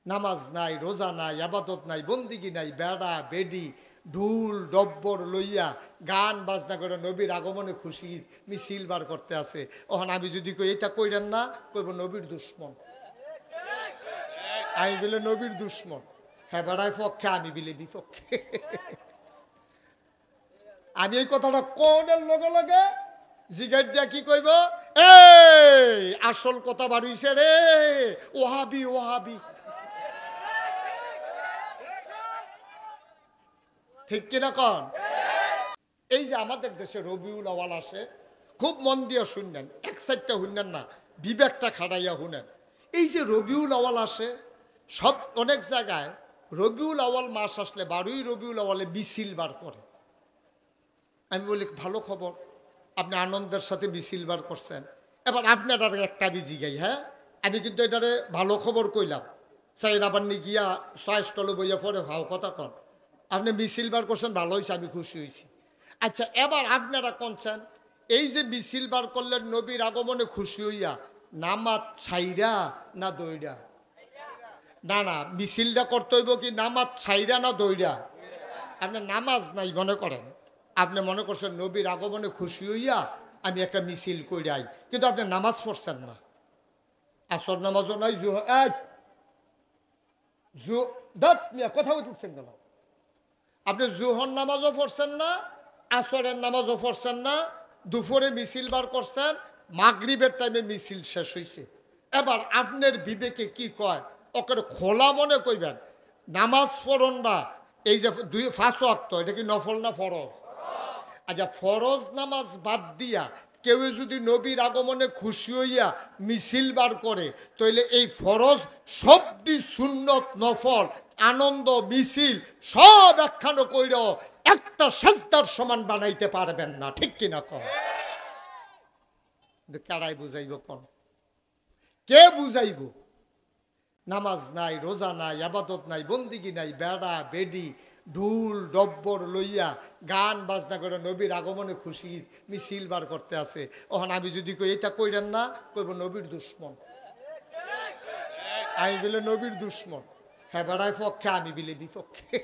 নামাজ নাই, রোজা নাই, আবাদত নাই, বন্দিগি নাই, বেড়া বেডি ঢুল ডব্বর লইয়া গান বাজনা করে নবীর আগমনে খুশি মিছিল বার করতে আছে। ওখানে আমি যদি কই এটা কইরেন না, কইব নবীর দুশ্মন। আমি বলে নবীর দুশ্মন, হ্যাঁ বেড়ায় পক্ষে, আমি বিলে বিপক্ষে। আমি এই কথাটা কোনের লগে লগে জিগার দিয়া কি কইব, এই আসল কথা বাড়িছে রে, ওহাবি ওহাবি। ঠিক কিনা কন? এই যে আমাদের দেশে রবিউল আওয়াল আসে, খুব মন দিয়ে শুনলেন, এক সাইডটা শুনলেন না, বিবেকটা খাটাইয়া শুনেন। এই যে রবিউল আওয়াল আসে, সব অনেক জায়গায় রবিউল আওয়াল মাস আসলে 12ই রবিউল আওয়ালে মিছিল বার করে। আমি বলি ভালো খবর, আপনি আনন্দের সাথে মিছিল বার করছেন। এবার আপনার একটা বিজি গাই, হ্যাঁ আমি কিন্তু এটারে ভালো খবর কইলাম, চাই আবার নি গিয়া ছয় স্টলে বইয়া পরে ভাও কথা কন। আপনি মিছিল বার করছেন, ভালো হয়েছে, আমি খুশি হয়েছি। আচ্ছা এবার আপনারা কনছেন, এই যে মিছিল বার করলেন নবীর আগমনে খুশি হইয়া, নামাজ ছাইরা না দইরা? না না, মিছিলটা করতে হইব কি নামাজ ছাইরা না দইরা? আপনি নামাজ নাই মনে করেন, আপনি মনে করছেন নবীর আগমনে খুশি হইয়া আমি একটা মিছিল কইরাই, কিন্তু আপনি নামাজ পড়ছেন না, আসর নামাজও নাই, কথা উঠছেন কেন? আপনি জোহর নামাজও পড়ছেন না, আসরের নামাজও পড়ছেন না, দুপুরে মিছিল বার করছেন, মাগরিবের টাইমে মিছিল শেষ হয়েছে। এবার আপনার বিবেকে কি কয়, ওকে খোলা মনে কইবেন নামাজ পড়ন না, এই যে 5 ওয়াক্ত, এটা কি নফল না ফরজ? আচ্ছা ফরজ নামাজ বাদ দিয়া কেউ যদি নবীর আগমনে খুশি হইয়া মিছিল বার করে, তাইলে এই ফরজ সবটি সুন্নত নফল আনন্দ মিছিল সব একখানো কইর একটা সাজদার সমান বানাইতে পারবেন না। ঠিক কিনা কন? কারাই বুঝাইব কোন? কে বুঝাইব? নামাজ নাই, রোজা নাই, আবাদত নাই, বন্দিগি নাই, বেড়া বেডি ঢুল ডব্বর লইয়া গান বাজনা করে নবীর আগমনে খুশি মিছিল বার করতে আছে। ওখানে আমি যদি কই এটা কইরেন না, কইব নবীর দুশ্মন। আমি বলে নবীর দুশ্মন, হ্যাঁ বেড়ায় পক্ষে, আমি বিলে বিপক্ষে।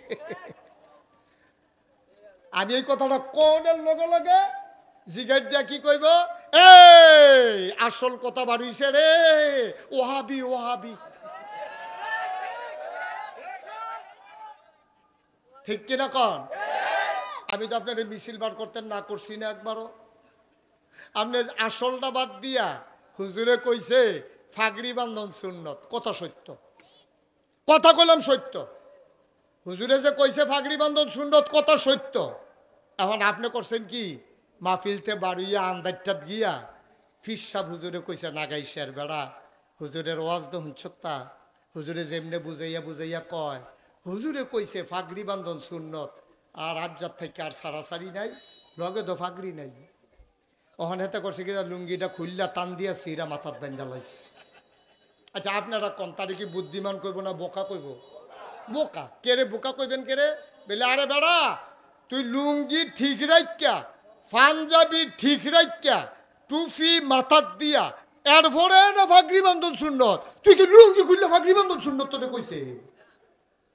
আমি এই কথাটা কোনের লগে লগে জিগার দিয়া কি কইব, এই আসল কথা বাড়িছে রে, ওহাবি ওহাবি। ঠিক কিনা কন? আমি তো আপনার মিছিল বার করতেন না করছি না একবারও। আপনি আসলটা বাদ দিয়া হুজুরে কইছে ফাগড়ি বান্ধন সুন্নত, কথা সত্য, কথা কইলাম সত্য। হুজুরে যে কইছে ফাগড়ি বান্ধন সুন্নত, কথা সত্য। এখন আপনি করছেন কি, মাহফিলতে বাড়িয়া আন্দারটাত গিয়া ফিরসাব হুজুরে কইছে নাগাইশের বেড়া, হুজুরের ওয়াজ দহন ছত্তা, হুজুরে যেমনে বুঝাইয়া বুঝাইয়া কয়, হুজুরে কইছে ফাগড়ি বান্ধন সুন্নত, আর আবজার থেকে আর সারাসারি নাই, লগে তো ফাগড়ি নাই। ওখানে হেতে করছে কি, লুঙ্গিটা খুললা টান দিয়া সিরা মাথাত বান্ধা লাইছে। আচ্ছা আপনারা কোন তারে কি বুদ্ধিমান কইব না বোকা কইব? বোকা। কেরে বোকা কইবেন কেরে? বলে আরে বেড়া তুই লুঙ্গি ঠিক রাখা, পাঞ্জাবি ঠিক রাখা, টুপি মাথাত দিয়া এরপরে না ফাগড়ি বান্ধন সুন্নত, তুই কি লুঙ্গি খুললে ফাগড়ি বান্ধন সুন্নত তোরে কইছে?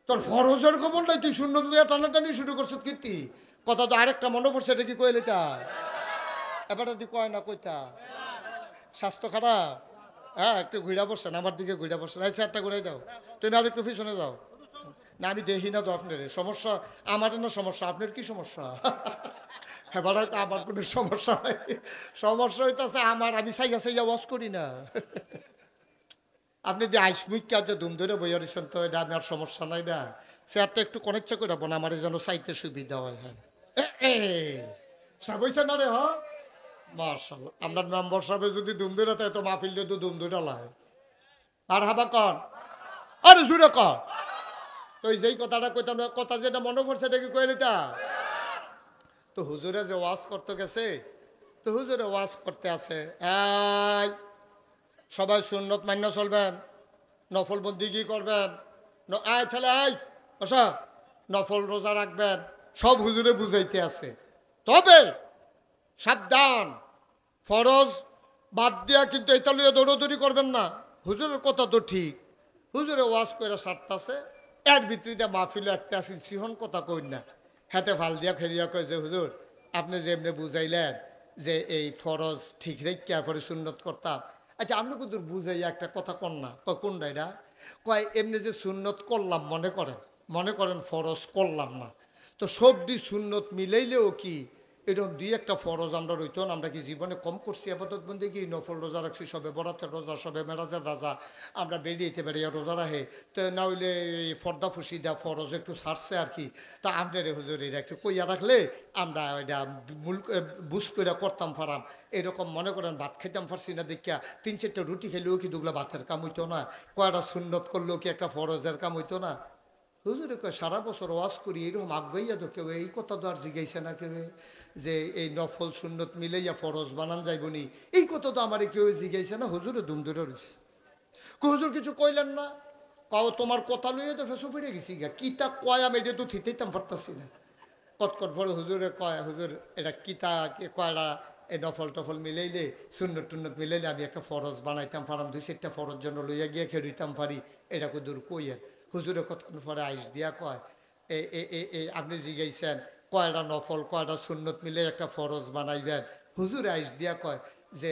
তোর ফরজের খবর নাই, তুই সুন্নত দিয়া টানাটানি শুরু করছিস কীর্তি। কথা তো আরেকটা মনে পড়ছে, এটা কি কইলে তা এবার তুই কয় না কইতা? স্বাস্থ্য খারাপ, হ্যাঁ একটু ঘুরা পড়ছেন, আমার দিকে ঘুরা পড়ছেন, এই চারটা ঘুরাই দাও, তুমি আরেকটু পিছনে যাও না, আমি দেখি না তো আপনার সমস্যা, আমার না সমস্যা, আপনার কি সমস্যা? এবার আমার কোনো সমস্যা নাই, সমস্যা হইতেছে আমার, আমি সাইয়া সাইয়া ওয়াজ করি না। আপনি যে আইসমুইকা যে ধুম ধরে বইয়া দিচ্ছেন, তো এটা আমার সমস্যা নাই না, চেয়ারটা একটু কনেকচা করে রাখবো না, আমার যেন চাইতে সুবিধা হয়। হ্যাঁ বইছে না রে, হ্যাঁ মার্শাল্লাহ। আপনার মেম্বার সাহেব যদি ধুম ধরে তাই তো মাহফিল তো ধুম ধরে লাই, আর হাবা কন, আরে জুড়ে কন। তো যেই কথাটা কইতাম, কথা যেটা মনে পড়ছে এটা কি কইলি তা? তো হুজুরে যে ওয়াজ করতে গেছে, তো হুজুরে ওয়াজ করতে আছে, এই সবাই সুন্নত মান্য চলবেন, নফল বন্দিগি করবেন, আয় ছেলে আয় বসা, নফল রোজা রাখবেন, সব হুজুরে বুঝাইতে আছে। তবে সাবধান, ফরজ বাদ দিয়া কিন্তু এটা লইয়া দৌড়দৌড়ি করবেন না। হুজুরের কথা তো ঠিক, হুজুরে ওয়াজ করে সারতাছে, এর ভিতরিতে মাহফিলে একটা আসিল সিহন কথা কই না, হাতে ফাল দিয়া ফেরিয়া কয় যে হুজুর আপনি যে এমনি বুঝাইলেন যে এই ফরজ ঠিক রেখে পরে সুন্নত করতাম, আচ্ছা আপনি কিন্তু বুঝাইয়া একটা কথা কন না। কয় কোনটা এটা? কয় এমনি যে সুন্নত করলাম মনে করেন ফরজ করলাম না, তো সবদি সুন্নত মিলাইলেও কি এরকম দুই একটা ফরজ আমরা রইত না? আমরা কি জীবনে কম করছি আপাতত বন্ধে কি? নফল রোজা রাখছি, সবে বরাতের রোজা, সবে মেরাজের রাজা, আমরা বেরিয়েতে বেরিয়ে রোজা রাখে, তো না হইলে এই ফর্দা ফুসি দেওয়া ফরজ একটু ছাড়ছে আর কি। তা আপনার হুজুর এটা একটু কইয়া রাখলে আমরা এটা মূল বুঝ করে করতাম ফারাম। এরকম মনে করেন ভাত খাইতাম পারছি না দেখিয়া 3-4টা রুটি খেলেও কি দুগুলা ভাতের কাম হইতো না? কয়টা সুন্নত করলেও কি একটা ফরজের কাম হইতো না? হুজুরে কয় সারা বছর ওয়াজ করি এরকম আগাইয়া তো কেউ এই কথা তো আর জিগাইছে না কেউ যে এই নফল সুন্নত মিলাইয়া ফরজ বানান যাইবনি, এই কথা তো আমার কেউ জিগাইছে না। হুজুরে দুম ধরে রয়েছে। হুজুর কিছু কইলেন না? কাও তোমার কথা লইয়া তো ফেসো ফিরে গেছি গা, কিতা কয় আমি এটা তো থিতেইতাম পারতাছি না। কটকট ভরে হুজুরে কয় হুজুর এটা কিতা কয়টা এই নফল টফল মিলাইলে সুন্নত টুন্নত মিলাইলে আমি একটা ফরজ বানাইতাম পারাম, 2-4টা ফরজ জন্য লইয়া গিয়া খেড়িতাম পারি, এটা দূর কইয়ের। হুজুরে কতক্ষণ পরে আইস দিয়া কয় আপনি জিগাইছেন কয়টা নফল কয়টা সুন্নত মিলে একটা ফরজ বানাইবেন। হুজুরে আইস দিয়া কয় যে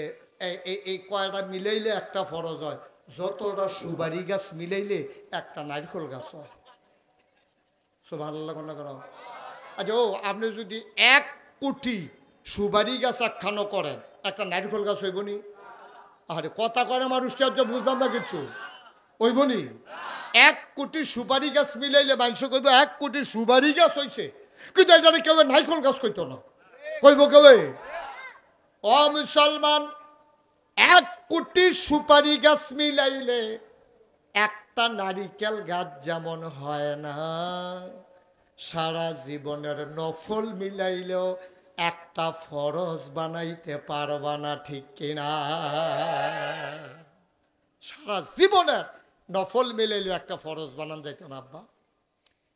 এই কয়টা মিলাইলে একটা ফরজ হয়, যতটা সুবারি গাছ মিলাইলে একটা নারকেল গাছ হয়। সুবহানাল্লাহ কেন? আচ্ছা ও আপনি যদি 1 কোটি সুবারি গাছ একখানো করেন, একটা নারকেল গাছ হইবনি? আরে কথা করে মানুষটা বুঝলাম না কিছু, হইবনি? 1 কোটি সুপারি গাছ মিলাইলে মানুষ কইব 1 কোটি সুপারি গাছ হইছে, কিন্তু এটা কেউ নারকেল গাছ কইতো না। কইব কেউ? ও মুসলমান, 1 কোটি সুপারি গাছ মিলাইলে একটা নারিকেল গাছ যেমন হয় না, সারা জীবনের নফল মিলাইলেও একটা ফরজ বানাইতে পারবা না, ঠিক কিনা? সারা জীবনের নফল মিলাইলেও একটা ফরজ বানান যাইত না আব্বা।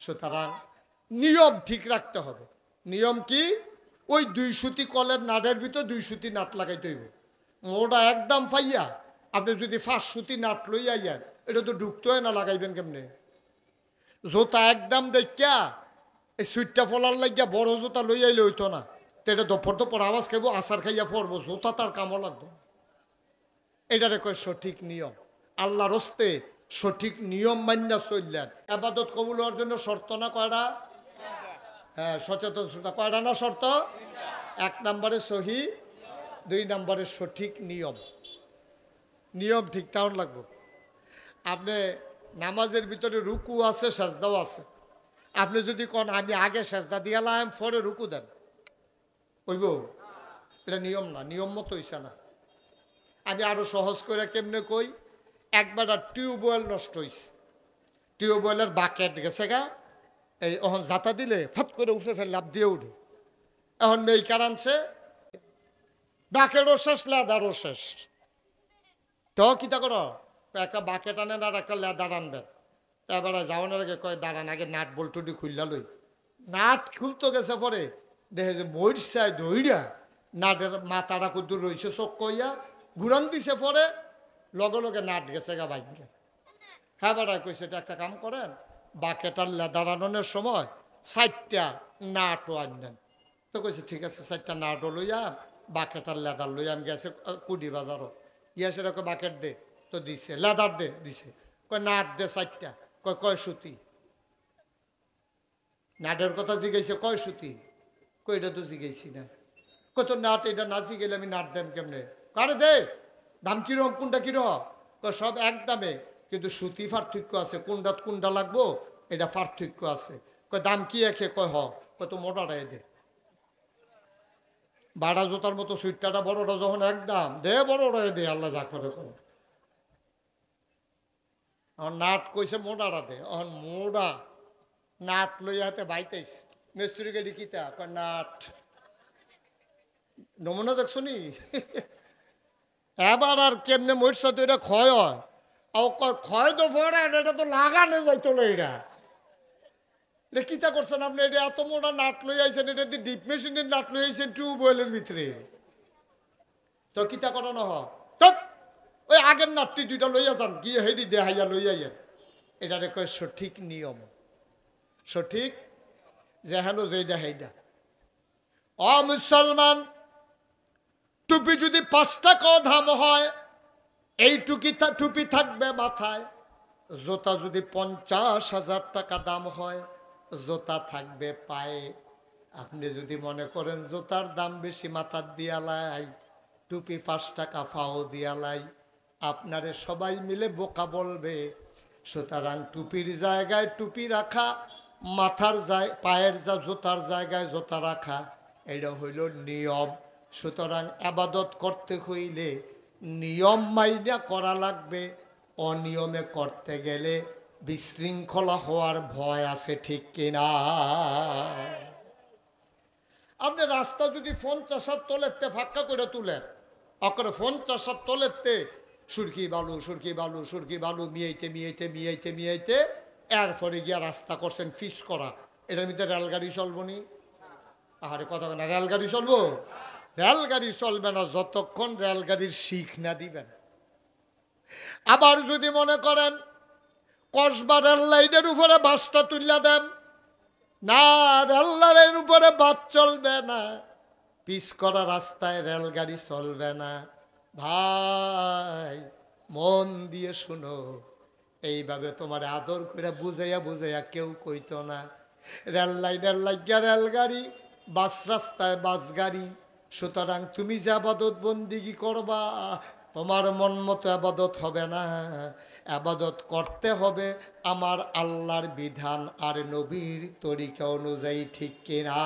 সুতরাং নিয়ম ঠিক রাখতে হবে। নিয়ম কি? ওই 2 সুতি কলের নাটের ভিতর 2 সুতি নাট লাগাইতে হইব। মোটা একদম ফাইয়া আপনি যদি 5 সুতি নাট লইয়া যান, এটা তো ঢুকতে হয় না, লাগাইবেন কেমনে? জোতা একদম দেখা এই সুইটটা ফলার লাগিয়া বড় জোতা লই আইলে হইতো না, তো এটা দপর আওয়াজ খাইব, আচার খাইয়া পড়বো, জোতা তার কামও লাগতো। এটারে কয় সঠিক নিয়ম। আল্লাহর হস্তে সঠিক নিয়ম মান্যা চললেন। আবাদত কবুল হওয়ার জন্য শর্ত না কয়টা? হ্যাঁ, সচেতন শ্রোতা, কয়টা না শর্ত? 1 নম্বরে সহি, 2 নম্বরে সঠিক নিয়ম। নিয়ম ঠিক তেমন লাগবে। আপনি নামাজের ভিতরে রুকু আছে, সাজদাও আছে। আপনি যদি কোন আমি আগে সাজদা দিয়ালাম পরে রুকু দেন, হইব? এটা নিয়ম না, নিয়ম মতো হইছে না। আমি আরো সহজ করে কেমনে কই, একবার টিউবওয়েল নষ্ট হয়েছে, টিউবওয়েলের বাকেট গেছে গা, এই এখন জাতা দিলে ফট করে উঠে ফেলে লাভ দিয়ে উঠে, এখন মেইকার আনছে, বাকেটও শেষ, লেদারও শেষ। তো কিতা করো, একটা বাকেট আনেন আর একটা লেদার আনবেন। এবারে যাওয়ানোর আগে কয় দাঁড়ান আগে নাট বল্টুটি খুললা লই। নাট খুলতে গেছে পরে দেখে যে মরিচায় দইরা নাটের মাথাটা কুদুর রয়েছে, চোখ কইয়া ঘুরান দিছে, পরে লগে লগে নাট গেছে গা বাইকে। হ্যাঁ বেড়ায় কইছে এটা একটা কাম করেন, বাকেটার লেদার আননের সময় 4টা নাটও আনবেন। তো কইছে ঠিক আছে, 4টা নাটও লইয়া বাকেটার লেদার লইয়া আমি গেছে কুডি বাজারও গিয়া সেরকম বাকেট দে, তো দিছে, লেদার দে দিছে, কয় নাট দে 4টা, কয় সুতি। নাটের কথা জিগাইছে, কয় সুতি, কই এটা তো জিগাইছি না। কত নাট, এটা না জিগেলে আমি নাট দেন কেমনে? কারে দে, দাম কিরকম, কোনটা কিরকম? কয় সব এক দামে, কিন্তু সুতি পার্থক্য আছে, কোনটাত কোনটা লাগবো এটা পার্থক্য আছে। কয় দাম কি একে? কয় কত মোটাটাই দে। বাড়া জোতার মতো সুইটটা বড়টা যখন একদম দে, বড়টাই দে, আল্লাহ যা করে করো। এখন নাট কইছে মোটাটা দে, এখন মোটা নাট লইয়াতে বাইতেছ মিস্ত্রি গাড়ি কিতা কয় নাট। নমুনা দেখছো নি? এবার আর কেমনে মরছে তো এটা ক্ষয় হয়, ক্ষয় তো পড়ে, এটা তো লাগানো যাইতো না। এটা এটা কিতা করছেন আপনি? এটা এত মোটা নাট লই আইছেন, এটা দিয়ে ডিপ মেশিনের নাট লই আইছেন টিউবওয়েলের ভিতরে, তো কিতা করানো হয়? ওই আগের নাটটি 2টা লইয়া যান, গিয়ে হেডি দেহাইয়া লই আইয়েন, এটারে কয় সঠিক নিয়ম, সঠিক যেহেন যেইটা সেইটা। অ মুসলমান, টুপি যদি 5 টাকাও দাম হয়, এই টুপি থাকবে মাথায়। জোতা যদি 50,000 টাকা দাম হয়, জোতা থাকবে পায়ে। আপনি যদি মনে করেন জোতার দাম বেশি, মাথার দিয়ালাই, টুপি 5 টাকা ফাও দিয়ালাই, আপনারে সবাই মিলে বোকা বলবে। সুতরাং টুপির জায়গায় টুপি রাখা, মাথার পায়ের জোতার জায়গায় জোতা রাখা, এটা হইল নিয়ম। সুতরাং আবাদত করতে হইলে নিয়ম মাইনা করা লাগবে। অনিয়মে করতে গেলে বিশৃঙ্খলা হওয়ার ভয় আছে, ঠিক কিনা? আপনি রাস্তা যদি 50 তলেতে ফাঁকা করে তুলেন, অকরে 50 তলেতে সুরকি বালু সুরকি বালু সুরকি বালু মিয়াইতে মিয়াইতে মিয়াইতে মিয়াইতে এরপরে গিয়া রাস্তা করছেন ফিস করা, এটার মধ্যে রেলগাড়ি চলবো নি? আরে কথা না, রেলগাড়ি চলবো? রেলগাড়ি চলবে না যতক্ষণ রেলগাড়ির শিখ না দিবেন। আবার যদি মনে করেন কসবা রেল লাইনের উপরে বাসটা তুললা দেন, না, রেল লাইনের উপরে বাস চলবে না, পিস করা রাস্তায় রেলগাড়ি চলবে না। ভাই মন দিয়ে শুনো, এইভাবে তোমার আদর করে বুঝাইয়া বুঝাইয়া কেউ কইতো না। রেল লাইনের লাগিয়া রেলগাড়ি, বাস রাস্তায় বাস গাড়ি। সুতরাং তুমি যে আবাদত বন্দিগি করবা, তোমার মন মতো আবাদত হবে না। আবাদত করতে হবে আমার আল্লাহর বিধান আর নবীর তরিকা অনুযায়ী, ঠিক কিনা?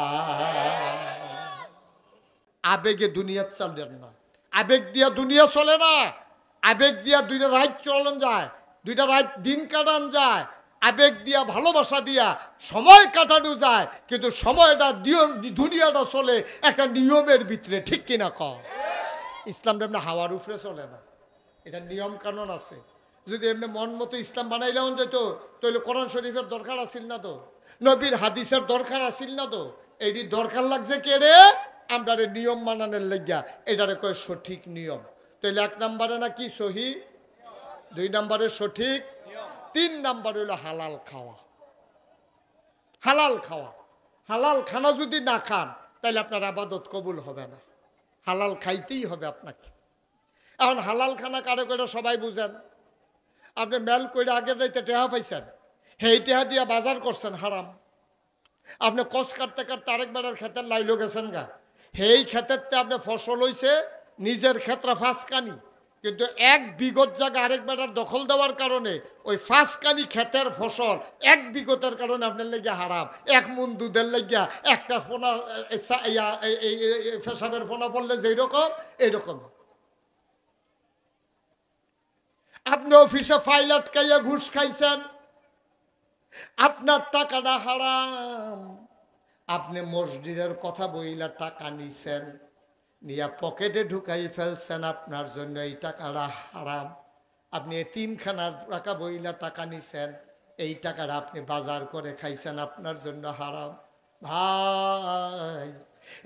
আবেগে দুনিয়া চলেন না, আবেগ দিয়া দুনিয়া চলে না। আবেগ দিয়া 2টা রাত চলন যায়, 2টা রাত দিন কাটান যায়, আবেগ দিয়া ভালোবাসা দিয়া সময় কাটানো যায়, কিন্তু সময়টা দুনিয়াটা চলে একটা নিয়মের ভিতরে, ঠিক কিনা কও? ইসলামটা এমনি হাওয়ার উপরে চলে না, এটা নিয়ম কানুন আছে। যদি এমনি মন মতো ইসলাম বানাইলেও যেত, তাহলে কোরআন শরীফের দরকার আছিল না তো, নবীর হাদিসের দরকার আছিল না তো। এইটি দরকার লাগছে কে রে? আমরা নিয়ম মানানোর লাগিয়া, এটারে কয় সঠিক নিয়ম। তাহলে 1 নম্বরে না কি সহি, 2 নম্বরে সঠিক, 3 নম্বর হইল হালাল খাওয়া। হালাল খাওয়া, হালাল খানা যদি না খান তাহলে আপনার আবাদত কবুল হবে না। হালাল খাইতেই হবে আপনাকে। এখন হালাল খানা কারে করে সবাই বুঝেন। আপনি মেল করে আগের রাইতে টেহা পাইছেন, সেই টেহা দিয়া বাজার করছেন হারাম। আপনি কষ কাটতে কাটতে আরেক বেড়ার ক্ষেতের লাইলো গেছেন গা, সেই ক্ষেতেরতে আপনি ফসল হয়েছে নিজের ক্ষেত্রে 5 কানি, কিন্তু 1 বিঘত জায়গা আরেক বেড়ার দখল দেওয়ার কারণে ওই 5 কানি ক্ষেতের ফসল 1 বিঘতের কারণে আপনার লেগে হারাম। 1 মণ দুধের লেগিয়া একটা ফোনা পেশাবের ফোনা পড়লে যেরকম, এইরকম। আপনি অফিসে ফাইল আটকাইয়া ঘুষ খাইছেন, আপনার টাকাটা হারাম। আপনি মসজিদের কথা বইলা টাকা নিছেন, নিয়া পকেটে ঢুকাই ফেলছেন, আপনার জন্য এই টাকাটা হারাম। আপনি এতিমখানার টাকা বইলা টাকা নিছেন, এই টাকাটা আপনি বাজার করে খাইছেন, আপনার জন্য হারাম। ভাই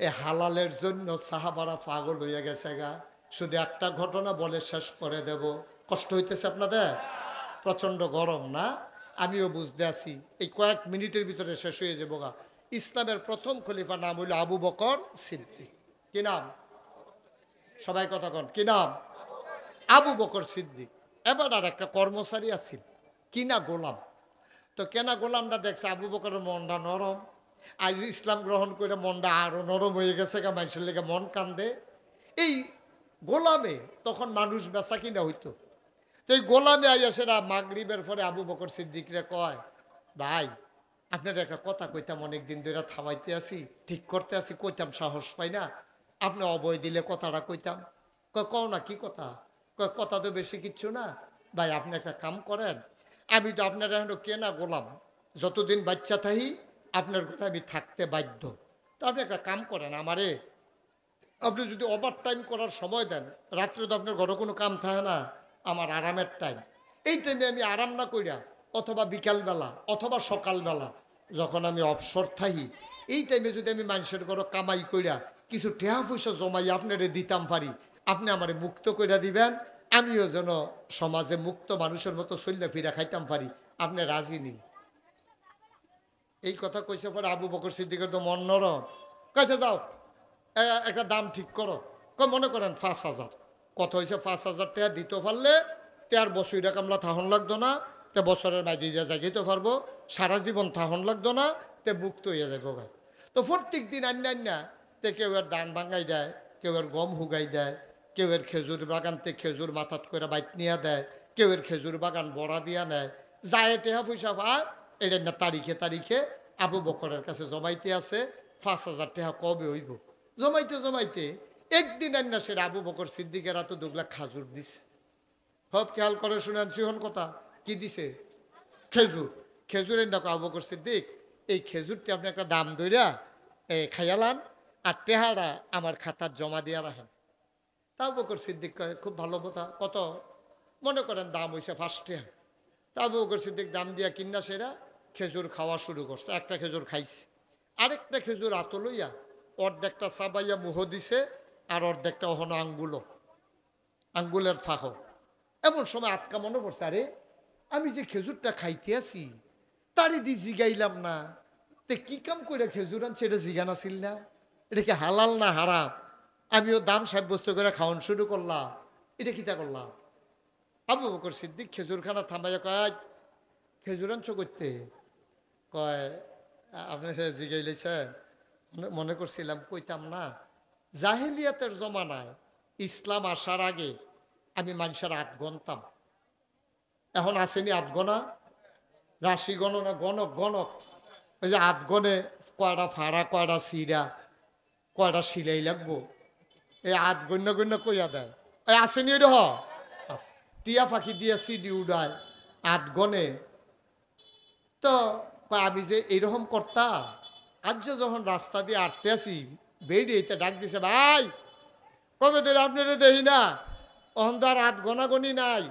এ হালালের জন্য সাহাবারা পাগল হয়ে গেছে গা। শুধু একটা ঘটনা বলে শেষ করে দেব। কষ্ট হইতেছে আপনাদের? প্রচণ্ড গরম না? আমিও বুঝতে আছি, এই কয়েক মিনিটের ভিতরে শেষ হয়ে যাবো গা। ইসলামের প্রথম খলিফার নাম হইল আবু বকর সিদ্দিক। কি নাম? সবাই কথা কন, কি নাম? আবু বকর সিদ্দিক। এবার আর একটা কর্মচারী আছিল কিনা গোলাম। তো কেনা গোলামটা দেখছে আবু বকরের মনটা নরম, আজ ইসলাম গ্রহণ করে মনটা আরো নরম হয়ে গেছে গা, মানুষের লেগে মন কান্দে। এই গোলামে তখন মানুষ বেচা কিনা হইতো। তো এই গোলামে আইয়া সেটা মাগরিবের পরে আবু বকর সিদ্দিকরে কয়, ভাই আপনার একটা কথা কইতাম, অনেকদিন ধরে থামাইতে আসি, ঠিক করতে আসি, কইতাম সাহস পাই না। আপনি অবয় দিলে কথাটা কইতাম। কও না, কি কথা? কথা তো বেশি কিচ্ছু না। ভাই আপনি একটা কাম করেন, আমি তো আপনার এখন কেনা গোলাম, যতদিন বাচ্চা থাকি আপনার কথা আমি থাকতে বাধ্য। তো আপনি একটা কাম করেন, আমারে আপনি যদি ওভার টাইম করার সময় দেন, রাত্রে তো আপনার ঘরে কোনো কাম থাকে না, আমার আরামের টাইম, এই টাইমে আমি আরাম না কইরা অথবা বিকালবেলা অথবা সকালবেলা যখন আমি অবসর থাকি, এই টাইমে যদি আমি মানুষের ঘরে কামাই কইরা কিছু টেহা পয়সা জমাই আপনারে দিতাম পারি, আপনি আমারে মুক্ত কইরা দিবেন, আমিও যেন সমাজে মুক্ত মানুষের মতো চল্লা ফিরা খাইতাম পারি। আপনি রাজি নি। এই কথা কইছে পরে আবু বকর সিদ্দিকের তো মন নরম, কাছে যাও একটা দাম ঠিক করো। মনে করেন 5,000। কত হয়েছে? 5,000 টাকা দিতে পারলে তে আর বছরটা কামলা থাহন লাগতো না, তে বছরের মাঝে যা জাগিতে পারবো, সারা জীবন থাহন লাগতো না, তে মুক্ত হয়ে যাবো। তো প্রত্যেক দিন আন্না তে কেউ এর ধান ভাঙাই দেয়, কেউ এর গম হুগাই দেয়, কেউ এর খেজুর বাগানতে খেজুর মাথাত করে বাইত নিয়ে দেয়, কেউ এর খেজুর বাগান বড়া দিয়া নেয়। যায় টেহা পয়সা পায়, এটা না তারিখে তারিখে আবু বকরের কাছে জমাইতে আছে। 5,000 টাকা কবে হইব? জমাইতে জমাইতে একদিন আন্না সে আবু বকর সিদ্দিকেরা তো দুগলা খাজুর দিছে। সব খেয়াল করে শুনেন সিহন কথা কি দিছে? খেজুর। খেজুরের নাকি আবু বকর সিদ্দিক, এই খেজুরটি আপনি একটা দাম ধইরা খাইয়ালান, আর টেহারা আমার খাতার জমা দিয়া রাখেন। তা আবু বকর সিদ্দিক কয়, খুব ভালো কথা। কত? মনে করেন দাম হয়েছে 5 টাকা। তা আবু বকর সিদ্দিক দাম দিয়া কিনা সেরা খেজুর খাওয়া শুরু করছে। একটা খেজুর খাইছে, আরেকটা খেজুর আতো লইয়া অর্ধেকটা চাবাইয়া মুহ দিছে, আর অর্ধেকটা ওহনো আঙ্গুলের ফাঁক। এমন সময় আটকা মনে পড়ছে, আরে আমি যে খেজুরটা খাইতে আছি তারে দি জিগাইলাম না, তে কি কাম করে খেজুর আনছে এটা জিগান আসিল না, এটা কি হালাল না হারাম? আমিও দাম সাব্যস্ত করে খাওয়ান শুরু করলাম, এটা কিতা করলাম? আবু বকর সিদ্দিক খেজুরখানা থামাইয়া কয়, খেজুর আনছো করতে? কয় আপনি জিগাইলেছেন, মনে করছিলাম কইতাম না। জাহেলিয়াতের জমানায় ইসলাম আসার আগে আমি মানুষের আধ গণতাম। এখন আসেনি আধ গণা, রাশি গণনা, গণক। ওই যে আধ গণে কয়টা ফাড়া, কয়টা সিরা, কয়টা সিলাই লাগবো, এই আধ গণ্য কইয়া দেয়। এই আসেনি রে, টিয়া ফাঁকি দিয়া সিডি উড়ায় আধ গণে। তো আমি যে এইরকম করতাম, আজ যখন রাস্তা দিয়ে আটতে আসি বেরিয়ে ডাক দিছে, ভাই কবে ধরে আপনারা দেখি না, অহন তো আর হাত গনাগনি নাই,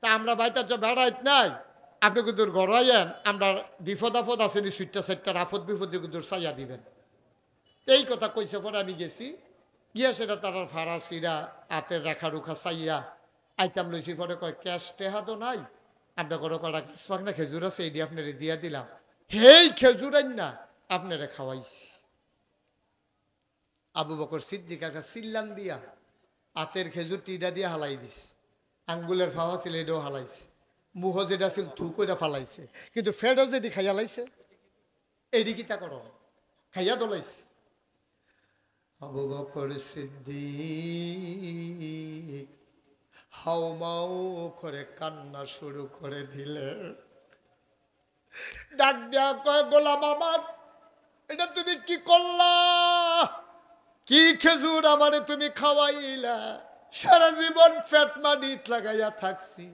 তা আমরা বাইতার যে বেড়াইত নাই, আপনি কিন্তু গড়াইয়েন, আমরা বিপদ আপদ আসেনি, সুইটটা সাইটটার আপদ বিপদে কিন্তু চাইয়া দিবেন। এই কথা কইছে পরে আমি গেছি, গিয়া সেটা তার ফাড়া চিরা হাতের রেখা রুখা চাইয়া আইতাম লইছি। পরে কয়, ক্যাশ টেহা তো নাই, আমরা কোনো কটা গাছ পাক না খেজুর আছে, এটি আপনারে দিয়া দিলাম। হেই খেজুর আইন না আপনারে খাওয়াইছি। আবু বকর সিদ্দিক একটা সিল্লান দিয়া হাতের খেজুর টিডা দিয়ে হালাই দিছে, আঙ্গুলের ফাওয়া ছিল এটাও হালাইছে, মুহ যেটা ছিল থু করে ফালাইছে, কিন্তু ফেডও যেটি খাইয়া লাইছে এডি কিতা করো খাইয়া দলাইছে। আবু বকর সিদ্দিক হাউমাউ করে কান্না শুরু করে দিলে। ডাক দেয়া কয়, গোলাম আমার, এটা তুমি কি করলা? কি খেজুর আমারে তুমি খাওয়াইলা? সারা জীবন পেট মানিত লাগাইয়া থাকছি,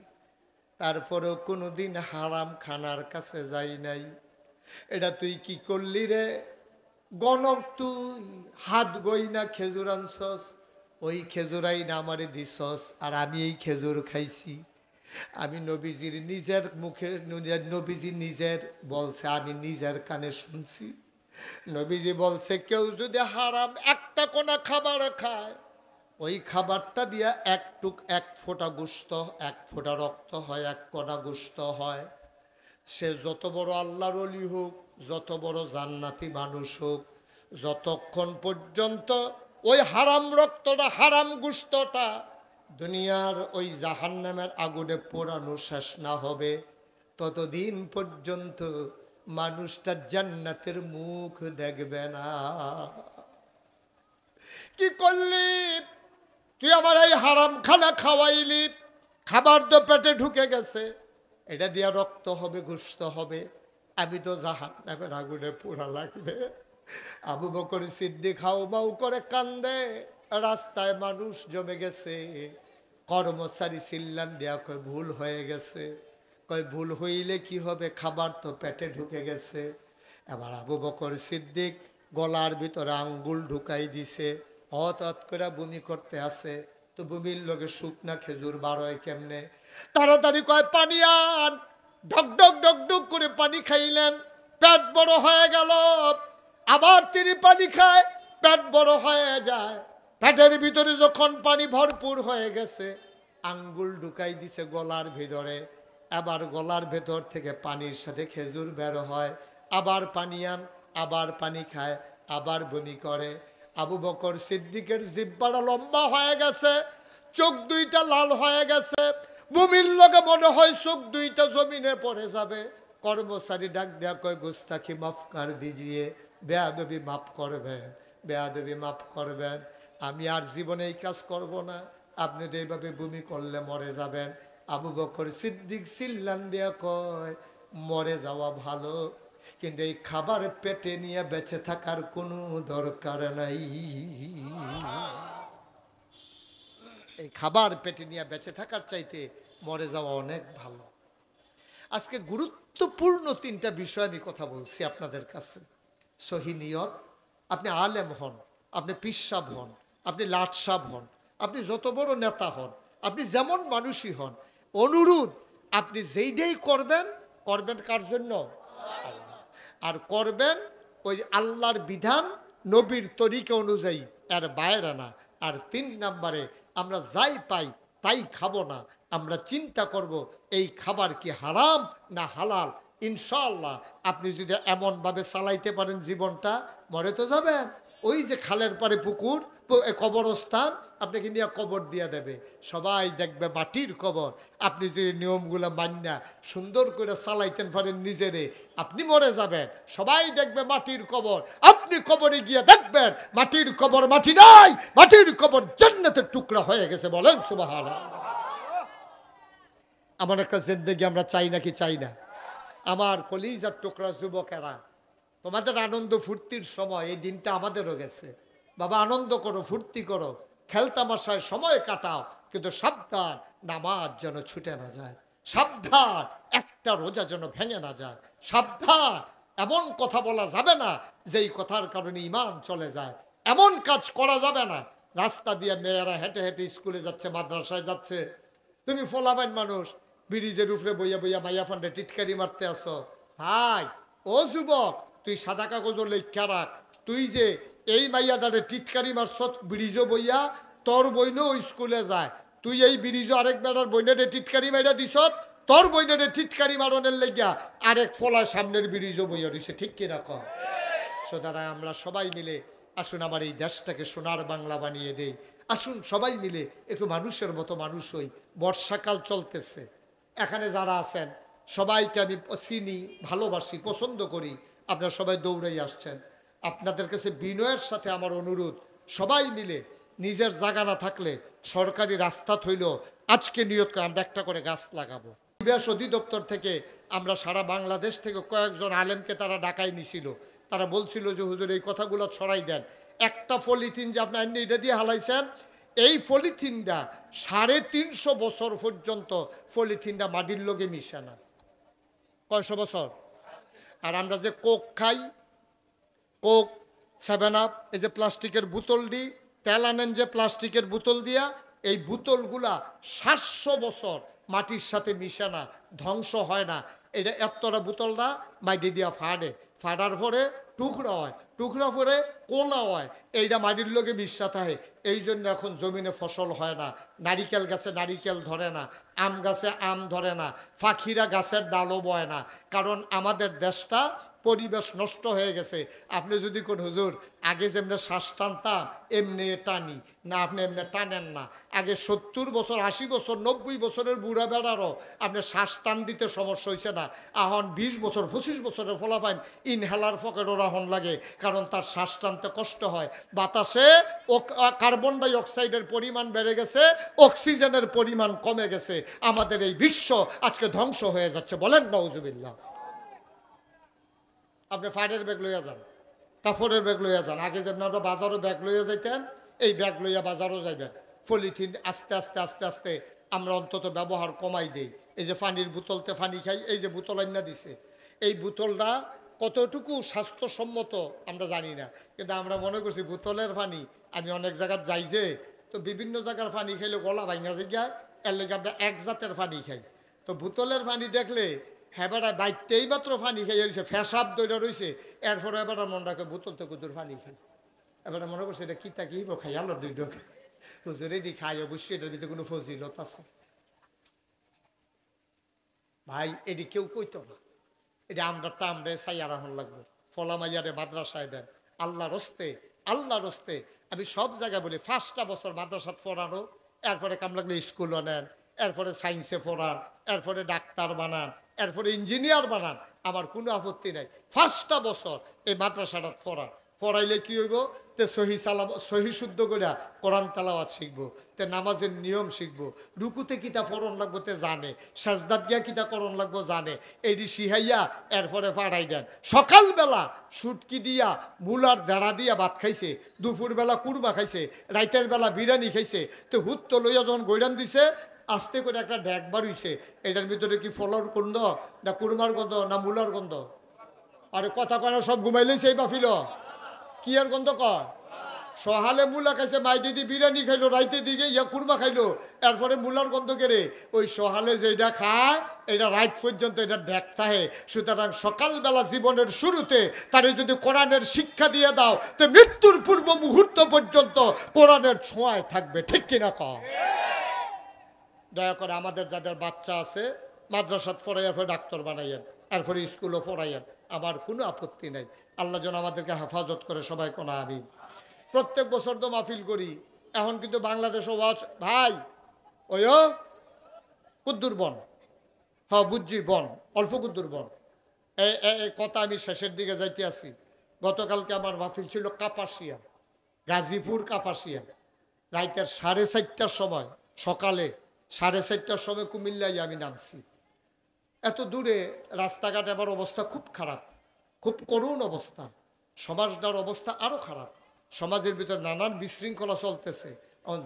তারপরেও কোনোদিন হারাম খানার কাছে যাই নাই। এটা তুই কি করলি রে গণক? তুই হাত গই না খেজুর আনছস, ওই খেজুরাই না আমারে দিছস, আর আমি এই খেজুর খাইছি। আমি নবীজির নিজের মুখে, নবীজি নিজের বলছে, আমি নিজের কানে শুনছি। নবীজি বলছে, কেউ যদি হারাম একটা কোনা খাবার খায়, ওই খাবারটা দিয়া এক ফোঁটা গোশত, এক ফোঁটা রক্ত হয়, এক কণা গোশত হয়। সে যত বড় আল্লাহর ওলি হোক, যত বড় জান্নাতি মানুষ হোক, যতক্ষণ পর্যন্ত ওই হারাম রক্তটা, হারাম গোশতটা দুনিয়ার ওই জাহান্নামের আগুনে পোড়ানো শেষ না হবে, ততদিন পর্যন্ত মানুষটা জান্নাতের মুখ দেখবে না। কি করলি তুই? আমার এই হারাম খানা খাওয়াইলি, খাবার তো পেটে ঢুকে গেছে, এটা দিয়া রক্ত হবে, গোশত হবে, আমি তো জাহান্নামের আগুনে পোড়া লাগবে। আবু বকর সিদ্দিক হাউমাউ করে কান্দে, রাস্তায় মানুষ জমে গেছে। কর্মচারী চিল্লান দেয়া কয়, ভুল হয়ে গেছে। কয়, ভুল হইলে কি হবে, খাবার তো পেটে ঢুকে গেছে। এবার আবু বকর সিদ্দিক গলার ভিতরে আঙ্গুল ঢুকাই দিছে, হঠাৎ করে বমি করতে আসে। তো বমির লগে শুকনা খেজুর বার হয় কেমনে? তাড়াতাড়ি কয়, পানি আন। ঢক ঢক ঢক ঢক করে পানি খাইলেন, পেট বড় হয়ে গেল। আবার তিনি পানি খায়, পেট বড় হয়ে যায়। পেটের ভিতরে যখন পানি ভরপুর হয়ে গেছে, আঙ্গুল ঢুকাই দিছে গলার ভিতরে। আবার গলার ভেতর থেকে পানির সাথে খেজুর বের হয়, আবার পানি আন, আবার পানি খায়, আবার বমি করে। আবু বকর সিদ্দিকের জিহ্বাটা লম্বা হয়ে গেছে, চোখ দুইটা লাল হয়ে গেছে, বমির লগে মনে হয় চোখ দুইটা জমিনে পড়ে যাবে। কর্মচারী ডাক দেয়া কয়, গুস্তাখি মাফ কর দিজিয়ে, বেয়াদবি মাফ করবেন, বেয়াদবি মাফ করবেন, আমি আর জীবনে এই কাজ করব না, আপনি তো এইভাবে বমি করলে মরে যাবেন। আবু বকর সিদ্দিক চিল্লান দিয়া কয়, মরে যাওয়া ভালো, কিন্তু এই খাবার পেটে নিয়ে বেঁচে থাকার কোনো দরকার নাই। এই খাবার পেটে নিয়ে বেঁচে থাকার চাইতে মরে যাওয়া অনেক ভালো। আজকে গুরুত্বপূর্ণ তিনটা বিষয় আমি কথা বলছি আপনাদের কাছে। সহি নিয়ত, আপনি আলেম হন, আপনি পিসাব হন, আপনি লাটসাব হন, আপনি যত বড় নেতা হন, আপনি যেমন মানুষই হন, অনুরোধ আপনি যেইটাই করবেন, করবেন কার জন্য? আর করবেন ওই আল্লাহর বিধান নবীর তরিকা অনুযায়ী, এর বাইরে না। আর 3 নম্বরে, আমরা যাই পাই তাই খাবো না, আমরা চিন্তা করব এই খাবার কি হারাম না হালাল। ইনশাআল্লাহ আপনি যদি এমনভাবে চালাইতে পারেন জীবনটা, মরে তো যাবেন, ওই যে খালের পারে পুকুর, কবরস্থান আপনাকে নিয়ে কবর দিয়া দেবে, সবাই দেখবে মাটির কবর। আপনি যদি নিয়মগুলো মান্না সুন্দর করে চালাইতেন পারেন নিজেরে, আপনি মরে যাবেন, সবাই দেখবে মাটির কবর, আপনি কবরে গিয়ে দেখবেন মাটির কবর মাটি নাই, মাটির কবর জান্নাতের টুকরা হয়ে গেছে। বলেন সুবহানাল্লাহ। এমন একটা জিন্দেগি আমরা চাই নাকি চাই না? আমার কলিজার টুকরা যুবকেরা, তোমাদের আনন্দ ফুর্তির সময়, এই দিনটা আমাদেরও গেছে। বাবা আনন্দ করো, ফুর্তি করো, খেলতামাশায় সময় কাটাও, কিন্তু সাবধান নামাজ যেন ছুটে না যায়, সাবধান একটা রোজা যেন ভেঙে না যায়, সাবধান এমন কথা বলা যাবে না যেই কথার কারণে ঈমান চলে যায়, এমন কাজ করা যাবে না। রাস্তা দিয়ে মেয়েরা হেঁটে হেঁটে স্কুলে যাচ্ছে, মাদ্রাসায় যাচ্ছে, তুমি ফোলাবেন মানুষ ব্রিজের উপরে বইয়া বইয়া মাইয়া ফান্ডে টিটকারি মারতে আসো। হাই ও যুবক, তুই সাদা কাগজও লেখা রাখ, তুই যে এই মাইয়াটারে টিটকারি মারছত ব্রিজও বইয়া, তোর বইনও স্কুলে যায়, তুই এই ব্রিজও আরেক বেটার বইনারে টিটকারি মাইরা দিছত, তোর বইনারে টিটকারি মারনের লেগিয়া আরেক ফলা সামনের ব্রিজও বইয়া দিছে, ঠিক কিনা কম? সুতরাং আমরা সবাই মিলে আসুন আমার এই দেশটাকে সোনার বাংলা বানিয়ে দেই। আসুন সবাই মিলে একটু মানুষের মতো মানুষ হই। বর্ষাকাল চলতেছে, এখানে যারা আছেন সবাইকে আমি চিনি, ভালোবাসি, পছন্দ করি, আপনারা সবাই দৌড়াই আসছেন। আপনাদের কাছে বিনয়ের সাথে আমার অনুরোধ, সবাই মিলে নিজের জায়গা না থাকলে সরকারি রাস্তা থইল আজকে নিয়ত করে আমরা একটা করে গাছ লাগাবো। পরিবেশ অধিদপ্তর থেকে আমরা সারা বাংলাদেশ থেকে কয়েকজন আলেমকে তারা ডাকাই নিছিল, তারা বলছিল যে হুজুর এই কথাগুলো ছড়াই দেন। একটা পলিথিন যে আপনার এটা দিয়ে হালাইছেন, এই পলিথিনটা 350 বছর পর্যন্ত পলিথিনটা মাটির লগে মিশে না। কয়শো বছর? আর আমরা যে কোক খাই, কোক, 7 আপ, এই যে প্লাস্টিকের বোতল দিই, তেল আনেন যে প্লাস্টিকের বোতল দিয়া, এই বোতলগুলা 700 বছর মাটির সাথে মিশে না, ধ্বংস হয় না। এটা এতটা বোতলটা মাটি দিয়া ফাড়ে, ফাড়ার পরে টুকরা হয়, টুকরা পরে কোনা হয়, এইটা মাটির লোকে মিশা থাকে। এই জন্য এখন জমিনে ফসল হয় না, নারিকেল গাছে নারিকেল ধরে না, আম গাছে আম ধরে না, পাখিরা গাছের ডালও বয় না, কারণ আমাদের দেশটা পরিবেশ নষ্ট হয়ে গেছে। আপনি যদি কোন হুজুর আগে যেমনি শ্বাস টানতাম এমনি টানি না, আপনি এমনি টানেন না। আগে 70 বছর, 80 বছর, 90 বছরের বুড়া বেড়ারও আপনি শ্বাস টান দিতে সমস্যা হয়েছে না। এখন 20 বছর, 25 বছরের ফলাফাইন ইনহেলার পকেটও রাহন লাগে, কারণ তার শ্বাস টানতে কষ্ট হয়। বাতাসে কার্বন ডাই অক্সাইডের পরিমাণ বেড়ে গেছে, অক্সিজেনের পরিমাণ কমে গেছে, আমাদের এই বিশ্ব আজকে ধ্বংস হয়ে যাচ্ছে। বলেন নাউজুবিল্লাহ। আপনি ফাটের ব্যাগ লইয়া যান, কাপড়ের ব্যাগ লইয়া যান, আগে যেমন আমরা বাজারও ব্যাগ লইয়া যাইতেন, এই ব্যাগ লইয়া বাজারও যাইবেন। পলিথিন আস্তে আস্তে আস্তে আস্তে আমরা অন্তত ব্যবহার কমাই দেই। এই যে পানির বোতলতে পানি খাই, এই যে বোতল আইনা দিছে, এই বোতলটা কতটুকু স্বাস্থ্যসম্মত আমরা জানি না, কিন্তু আমরা মনে করছি বোতলের পানি। আমি অনেক জায়গায় যাই যে, তো বিভিন্ন জায়গার পানি খাইলে গলা ভাঙা যায়, এর লেগে আমরা এক জাতের পানি খাই। তো বোতলের পানি দেখলে হেবারা বাইতেই মাত্র পানি খাই রয়েছে, ফেসাব দইরা রয়েছে, এরপরে এবার মন রাখে বোতল তো কুতুর পানি খাই। এবার মনে করছে এটা কিতা কি খাই, আলো দুই হুজুরে দি খাই, অবশ্যই এটার ভিতরে কোনো ফজিলত আছে। ভাই এটি কেউ কইতো না, এটা আমরা চাইয়া রাখুন লাগবে। ফলামাইয়ারে মাদ্রাসায় দেন, আল্লাহর হস্তে। আমি সব জায়গায় বলি 5টা বছর মাদ্রাসাত পড়ানো, এরপরে কাম লাগলে স্কুলও নেন, এরপরে সায়েন্সে পড়ান, এরপরে ডাক্তার বানান, এরপরে ইঞ্জিনিয়ার বানান, আমার কোনো আপত্তি নাই। 5টা বছর এই মাদ্রাসাটা পড়ান, পড়াইলে কি হইব, তে সহি শুদ্ধ করিয়া কোরআন তালাওয়াত শিখবো, তে নামাজের নিয়ম শিখবো, রুকুতে কিতা পড়ন লাগবো তে জানে, সাজদাত গিয়া কিতা করণ লাগবো জানে, এইটি শিহাইয়া এরপরে পাঠাই দেন। সকালবেলা সুটকি দিয়া মূলার দেড়া দিয়া ভাত খাইছে, দুপুরবেলা কুরমা খাইছে, রাইতের বেলা বিরিয়ানি খাইছে, তো হুত্ত লইয়া যখন গৈরান দিছে আস্তে করে একটা ড্যাক বার হইছে, এটার ভিতরে কি ফলর গন্ধ না কুরমার গন্ধ না মূলার গন্ধ? আরে কথা কয় না, সব ঘুমাইলেছে এই বাফিল, কি আর গন্ধ কয়? সহালে মূলা খাইছে, মাই দিদি বিরিয়ানি খাইলো, রাইতে দিকে ইয়া কুরমা খাইলো, এরপরে মূলার গন্ধ কেড়ে। ওই সহালে যেটা খায় এটা রাইত পর্যন্ত এটা ড্যাক থাকে। সুতরাং সকালবেলা জীবনের শুরুতে তারে যদি কোরআনের শিক্ষা দিয়ে দাও, তো মৃত্যুর পূর্ব মুহূর্ত পর্যন্ত কোরআনের ছোঁয়ায় থাকবে, ঠিক কিনা কও? দয়া করে আমাদের যাদের বাচ্চা আছে মাদ্রাসাত পড়াইয়া ফের ডাক্তার বানাইয়েন, এরপরে স্কুলও পড়াইয়েন, আমার কোনো আপত্তি নাই। আল্লাহ যেন আমাদেরকে হেফাজত করে, সবাই কোনা আমিন। প্রত্যেক বছর তো মাহফিল করি, এখন কিন্তু বাংলাদেশও ওয়াজ ভাই ওই কুদ্দুর বন, হ্যাঁ বুঝছি বন, অল্প কুদ্দুর বন। এই কথা আমি শেষের দিকে যাইতে আছি। গতকালকে আমার মাহফিল ছিল কাপাসিয়া, গাজীপুর কাপাসিয়া। রাইতের 4:30টার সময়, সকালে 4:30টার সময় কুমিল্লায় আমি নামছি। এত দূরে রাস্তাঘাট আমার অবস্থা খুব খারাপ, খুব করুণ অবস্থা। সমাজটার অবস্থা আরও খারাপ। সমাজের ভিতর নানান বিশৃঙ্খলা চলতেছে।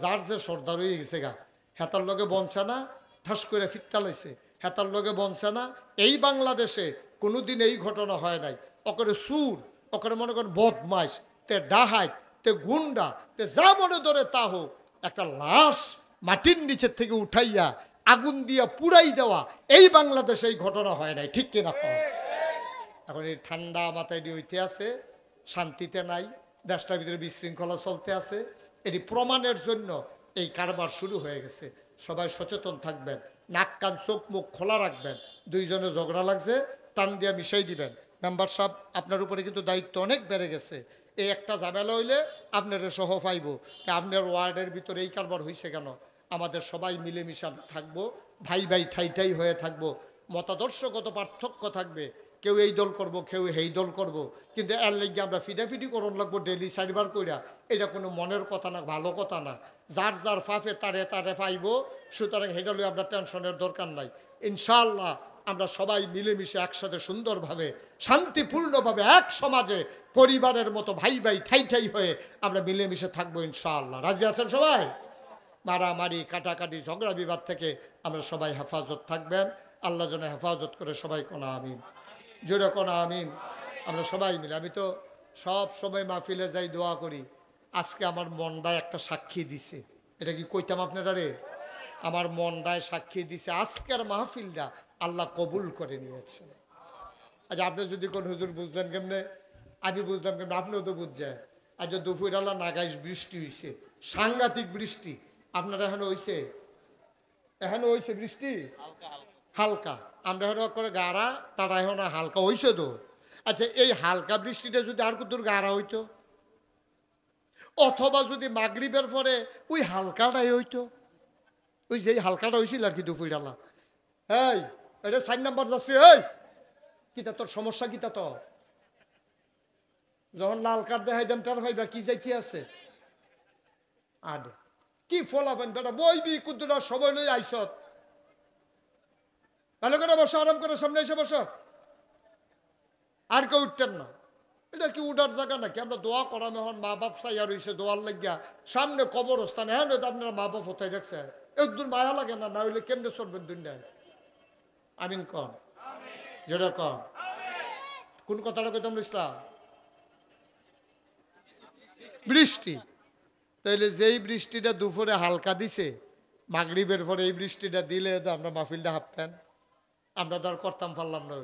যার যে সর্দার হয়ে গেছে গা, হেতার লগে বনছে না, ঠাস করে ফিটটা লাইছে, হেতার লগে বনছে না। এই বাংলাদেশে কোনোদিন এই ঘটনা হয় নাই। ওকে সুর, ওকে মনে করেন বদমাইশ, তে ডাহাইত, তে গুন্ডা, তে যা মনে ধরে তা হোক, একটা লাশ মাটির নিচের থেকে উঠাইয়া আগুন দিয়া পুড়াই দেওয়া, এই বাংলাদেশে এই ঘটনা হয় নাই, ঠিক কিনা কও? এখন এই ঠান্ডা মাথায় হইতে আছে, শান্তিতে নাই, দেশটার ভিতরে বিশৃঙ্খলা চলতে আছে। এটি প্রমাণের জন্য এই কারবার শুরু হয়ে গেছে। সবাই সচেতন থাকবেন, নাক কান চোখ মুখ খোলা রাখবেন। দুইজনে ঝগড়া লাগছে, টান দিয়া মিশাই দিবেন। মেম্বার সাহেব আপনার উপরে কিন্তু দায়িত্ব অনেক বেড়ে গেছে। এই একটা ঝামেলা হইলে আপনারা সহ পাইব, আপনার ওয়ার্ডের ভিতরে এই কারবার হয়েছে কেন? আমাদের সবাই মিলেমিশে থাকবো, ভাই ভাই ঠাই ঠাই হয়ে থাকবো। মতাদর্শগত পার্থক্য থাকবে, কেউ এই দল করব, কেউ এই দল করব, কিন্তু এর লেগে আমরা ফিটাফিটি করণ লাগবো ডেলি 4বার কইরা, এটা কোনো মনের কথা না, ভালো কথা না। যার যার ফাফে তারে তারে পাইব। সুতরাং হেটা লই আমরা টেনশনের দরকার নাই। ইনশাআল্লাহ আমরা সবাই মিলেমিশে একসাথে সুন্দরভাবে শান্তিপূর্ণভাবে এক সমাজে পরিবারের মতো ভাই ভাই ঠাই ঠাই হয়ে আমরা মিলেমিশে থাকবো ইনশাআল্লাহ। রাজি আছেন সবাই? মারামারি কাটাকাটি ঝগড়া বিবাদ থেকে আমরা সবাই হেফাজত থাকবেন। আল্লাহ যেন হেফাজত করে, সবাই কোনা আমিন, জোরে কোনা আমিন। আমরা সবাই মিলে, আমি তো সব সময় মাহফিলে যাই, দোয়া করি। আজকে আমার মনটায় একটা সাক্ষী দিছে, এটা কি কইতাম আপনারা রে? আমার মনটায় সাক্ষী দিছে, আজকের মাহফিলটা আল্লাহ কবুল করে নিয়েছেন। আচ্ছা আপনি যদি কোন হুজুর বুঝলেন কেমনে, আমি বুঝলাম কেমনে, আপনিও তো বুঝছেন। আচ্ছা দুপুরবেলা নাগাইশ বৃষ্টি হয়েছে, সাংঘাতিক বৃষ্টি। আপনারা এখনো হয়েছে? এখনো হয়েছে বৃষ্টি হালকা? আমরা এখন করে গাড়া, তারা এখন হালকা হয়েছে তো। আচ্ছা এই হালকা বৃষ্টিটা যদি আর কত গাড়া হইতো, অথবা যদি মাগরিবের পরে ওই হালকাটাই হইতো, ওই যে হালকাটা হয়েছিল আর কি দুপুরবেলা। এই এটা 4 নাম্বার যাচ্ছে, এই কিতা তোর সমস্যা কিতা? তো যখন লাল কার্ড দেখাই দেন তার ভাইবা কি যাইতে আছে আর কি ফলাফেন বেটা বইবি কুদ্দুরার সময় লই আইসত, ভালো করে বসো, আরাম করে সামনে এসে বসো, আর কেউ উঠতেন না। এটা কি উঠার জায়গা নাকি? আমরা দোয়া করাম, এখন মা বাপ চাই আর হইছে দোয়ার লাগিয়া সামনে কবরস্থানে, হ্যাঁ আপনারা মা বাপ হতাই রাখছে, একদম মায়া লাগে না, না হইলে কেমনে চলবেন দুনিয়ায়? আমিন কন, যেটা কন। কোন কথাটা কইতাম ইসলাম? বৃষ্টি। তাইলে যেই বৃষ্টিটা দুপুরে হালকা দিছে, মাগরিবের পরে এই বৃষ্টিটা দিলে তো আমরা মাহফিলটা হাঁপতেন। আমরা তো আর করতাম পারলাম না।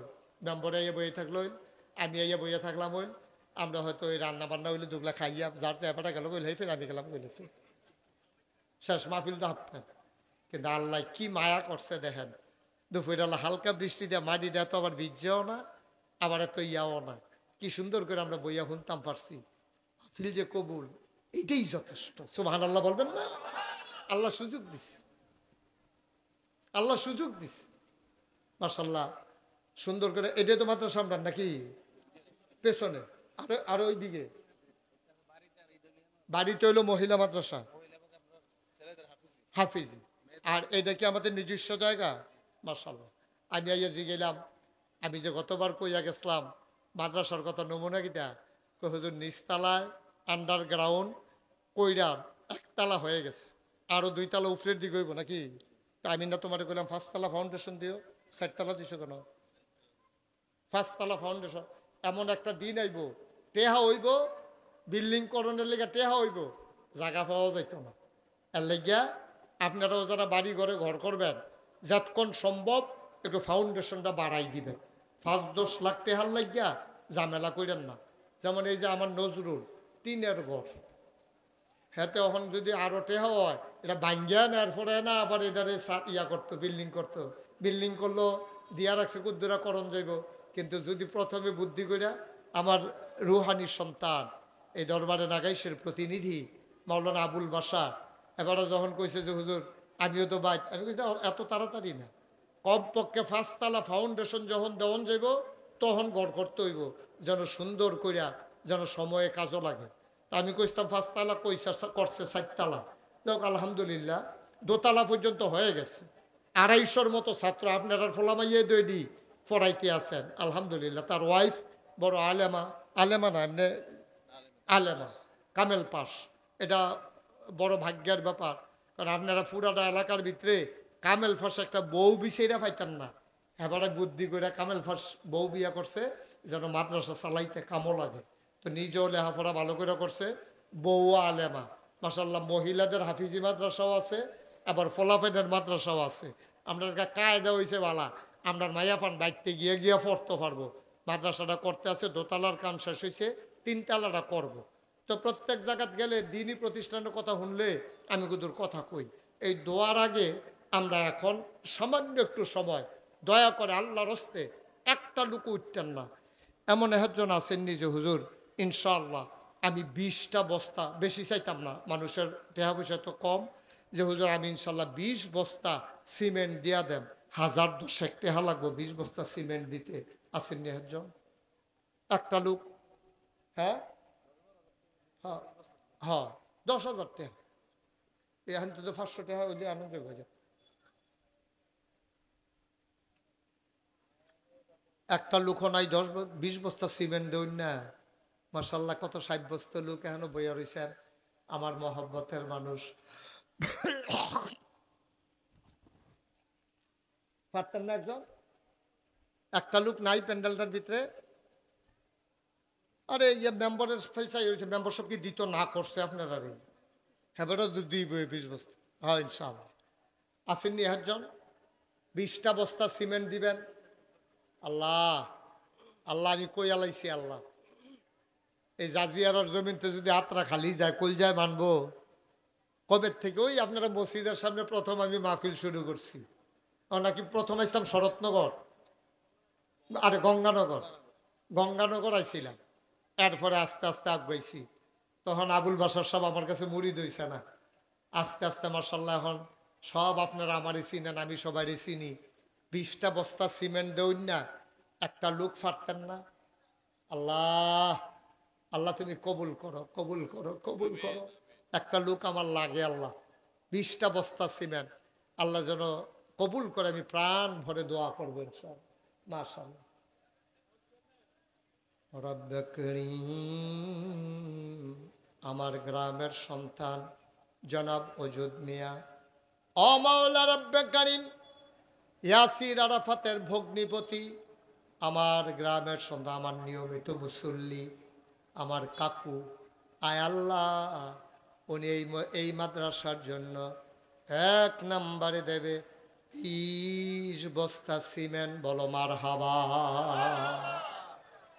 মেম্বরে আইয়া বইয়ে থাকলো, আমি আইয়া বইয়া থাকলাম, ওই আমরা হয়তো ওই রান্না বান্না হইলে দুগলা খাইয়া যার চেপাটা গেল কইল হেফিল, আমি গেলাম কইল শেষ মাহফিল তো হাঁপতেন। কিন্তু আল্লাহ কি মায়া করছে দেখেন, দুপুরবেলা হালকা বৃষ্টি দিয়ে মাটিটা তো আবার ভিজছেও না, আবার এত ইয়াও না। কি সুন্দর করে আমরা বইয়া শুনতাম পারছি। ফিল যে কবুল, এটাই যথেষ্ট। সুবহানাল্লাহ বলবেন না? আল্লাহ সুযোগ দিছে, আল্লাহ সুযোগ দিছে। মাশাআল্লাহ সুন্দর করে। এটাই তো মাত্র সামনে নাকি পেছনে? আরো ওই দিকে বাড়িতে হইলো মহিলা মাদ্রাসা হাফিজি। আর এটা কি আমাদের নিজস্ব জায়গা? মাশাআল্লাহ। আমি আইয়া জি গেলাম, আমি যে গতবার কইয়া গেছিলাম মাদ্রাসার কথা নমুনা কিটা, হুজুর নিচতলায় আন্ডারগ্রাউন্ড কইরা একতলা হয়ে গেছে, আরো 2 তলা উপরের দিকে হইব নাকি? তা আমি না তোমার কইলাম 5 তলা ফাউন্ডেশন দিও, 4 তলা দিছো কেন? 5 তলা ফাউন্ডেশন। এমন একটা দিন আইব টেহা হইব, বিল্ডিং করণের লেগে টেহা হইব, জায়গা পাওয়া যাইত না। এর লেগিয়া আপনারাও যারা বাড়ি ঘরে ঘর করবেন, যতক্ষণ সম্ভব একটু ফাউন্ডেশনটা বাড়াই দিবেন। 5-10 লাখ টেহার লাগিয়া ঝামেলা করেন না। যেমন এই যে আমার নজরুল টিনের ঘর, হাতে এখন যদি আরো টেহা হয় এটা ভাঙ্গিয়া নেওয়ার পরে না আবার এটারে ইয়া করতো, বিল্ডিং করতো। বিল্ডিং করলো দিয়া রাখছে কুদ্দুরা করণ যাইব। কিন্তু যদি প্রথমে বুদ্ধি করিয়া আমার রুহানি সন্তান এই দরবারে নাগাইশের প্রতিনিধি মাওলানা আবুল বাশা এবারও যখন কইছে যে হুজুর আমিও তো বাইত, আমি কইছি এত তাড়াতাড়ি না, কমপক্ষে 5 তলা ফাউন্ডেশন যখন দেওয়ান যাইব তখন গড় করতে হইব, যেন সুন্দর করিয়া যেন সময়ে কাজও লাগে। তা আমি কইতাম 5 তলা কইসা করছে 4 তলা। যাক আলহামদুলিল্লাহ দোতলা পর্যন্ত হয়ে গেছে। 250-র মতো ছাত্র আপনারা ফোলামাইয়ে দইডি পড়াইতে আছেন আলহামদুলিল্লাহ। তার ওয়াইফ বড় আলেমা, আলেমা না এমনি আলেমা, কামেল পাস। এটা বড় ভাগ্যের ব্যাপার, কারণ আপনারা পুরাটা এলাকার ভিতরে কামেল ফাঁস একটা বউ বিছেরা পাইতেন না। এবারে বুদ্ধি করে কামেল ফাঁস বউ বিয়া করছে যেন মাদ্রাসা চালাইতে কামও লাগে। তো নিজেও লেখাপড়া ভালো করে করছে, বউ আলেমা। মাশাআল্লাহ মহিলাদের হাফিজি মাদ্রাসাও আছে, আবার ফলাফেনের মাদ্রাসাও আছে। আপনার কায়দা হয়েছে বালা, আপনার মাইয়াফান বাইতে গিয়ে গিয়ে পড়তে পারবো। মাদ্রাসাটা করতে আছে, দোতলার কাম শেষ হয়েছে, 3 তলাটা করব। তো প্রত্যেক জায়গাত গেলে দিনই প্রতিষ্ঠানের কথা শুনলে আমি কুদুর কথা কই। এই দোয়ার আগে আমরা এখন সামান্য একটু সময় দয়া করে আল্লাহর হস্তে একটা লুকু উঠতেন না। এমন একজন আছেন নিজে হুজুর ইনশাআল্লাহ আমি 20টা বস্তা, বেশি চাইতাম না, মানুষের টাকা পয়সা তো কম, যে হুজুর আমি ইনশাআল্লাহ 20 বস্তা সিমেন্ট দিয়া দেন, 1000-1000 টাকা লাগবে 20 বস্তা সিমেন্ট দিতে। আসেননি একজন? একটা লোক? হ্যাঁ হ্যাঁ হ্যাঁ 10,000 টাকা। এখন তো 500 টাকা হইলে আনন্দ হয়ে যায়। একটা লোকও নাই 10-20 বস্তা সিমেন্ট দেউন না। মাশাআল্লাহ কত 60 বস্তা লোক এখনো বইয়া রয়েছেন, আমার মহব্বতের মানুষ। পারতেন না একজন? একটা লোক নাই প্যান্ডেলটার ভিতরে? আরে ইয়ে মেম্বারের পয়সাই হয়েছে, মেম্বার সব কি দিত না করছে আপনারা? রে হ্যাঁ দিব 20 বস্তা। হ্যাঁ ইনশাআল্লাহ আসেননি একজন? 20টা বস্তা সিমেন্ট দিবেন। আল্লাহ আল্লাহ আমি কই আলাইছি আল্লাহ, এই জাজিয়ারার জমিনতে যদি আত্রা খালি যায় কই যায় মানবো? কবে থেকে ওই আপনারা মসজিদের সামনে প্রথম আমি মাহফিল শুরু করছি, নাকি প্রথম আসলাম শরৎনগর, আরে গঙ্গানগর, গঙ্গানগর আইছিলাম। এরপরে আস্তে আস্তে আগাইছি, তখন আবুল বাসার সব আমার কাছে মুড়ি দইছে না। আস্তে আস্তে মাশাআল্লাহ এখন সব আপনারা আমারই চিনেন, আমি সবারই চিনি। 20টা বস্তা সিমেন্ট দেউন না, একটা লোক ফারতেন না? আল্লাহ আল্লাহ তুমি কবুল করো, কবুল করো, কবুল করো। একটা লোক আমার লাগে আল্লাহ, 20টা বস্তা সিমেন্ট আল্লাহ যেন কবুল করে, আমি প্রাণ ভরে দোয়া করবো ইনশাআল্লাহ। মাশাআল্লাহ। রব্বে করিম, আমার গ্রামের সন্তান জনাব অজুদ মিয়া, ও মাওলা রব্বে করিম, ইয়াসির আরাফাতের ভগ্নিপতি, আমার গ্রামের সন্তান, আমার নিয়মিত মুসল্লি, আমার কাকু, আয় আল্লাহ উনি এই মাদ্রাসার জন্য 1 নম্বরে দেবে 30 বস্তা সিমেন্ট। বলো মারহাবা।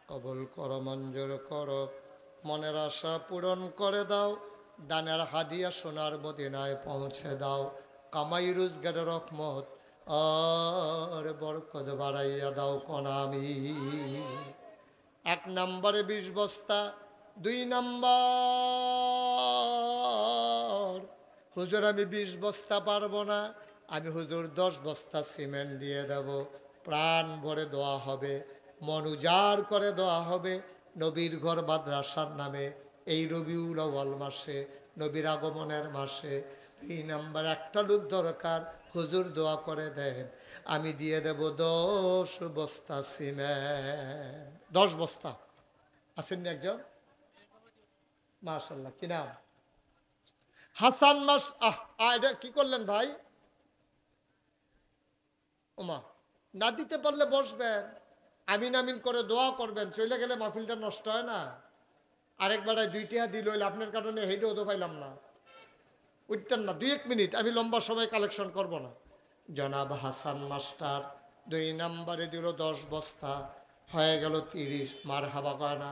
কবুল করো, মঞ্জুর করো, মনের আশা পূরণ করে দাও, দানের হাদিয়া সোনার মদিনায় পৌঁছে দাও, কামাই রোজগারের রহমত আর বরকত বাড়াইয়া দাও কনামি। 1 নম্বরে 20 বস্তা, 2 নম্বর হুজুর আমি 20 বস্তা পারবো না, আমি হুজুর 10 বস্তা সিমেন্ট দিয়ে দেব। প্রাণ ভরে দোয়া হবে, মন উজাড় করে দোয়া হবে নবীর ঘর মাদ্রাসার নামে এই রবিউল আউয়াল মাসে, নবীর আগমনের মাসে। 2 নম্বর একটা লোক দরকার, হুজুর দোয়া করে দেন, আমি দিয়ে দেব 10 বস্তা সিমেন্ট। 10 বস্তা আসেননি একজন? মাশাআল্লাহ, কি নাম? হাসান মাস। এটা কি করলেন ভাই? ওমা, না দিতে পারলে বসবেন, আমিন আমিন করে দোয়া করবেন, চলে গেলে মাহফিলটা নষ্ট হয় না। আরেকবার 2 টাকা দিল হইলে আপনার কারণে হেঁটেও তো পাইলাম না, উঠতেন না। 2-1 মিনিট, আমি লম্বা সময় কালেকশন করব না। জনাব হাসান মাস্টার 2 নম্বরে দিল 10 বস্তা, হয়ে গেল 30। মার হাবা কয় না?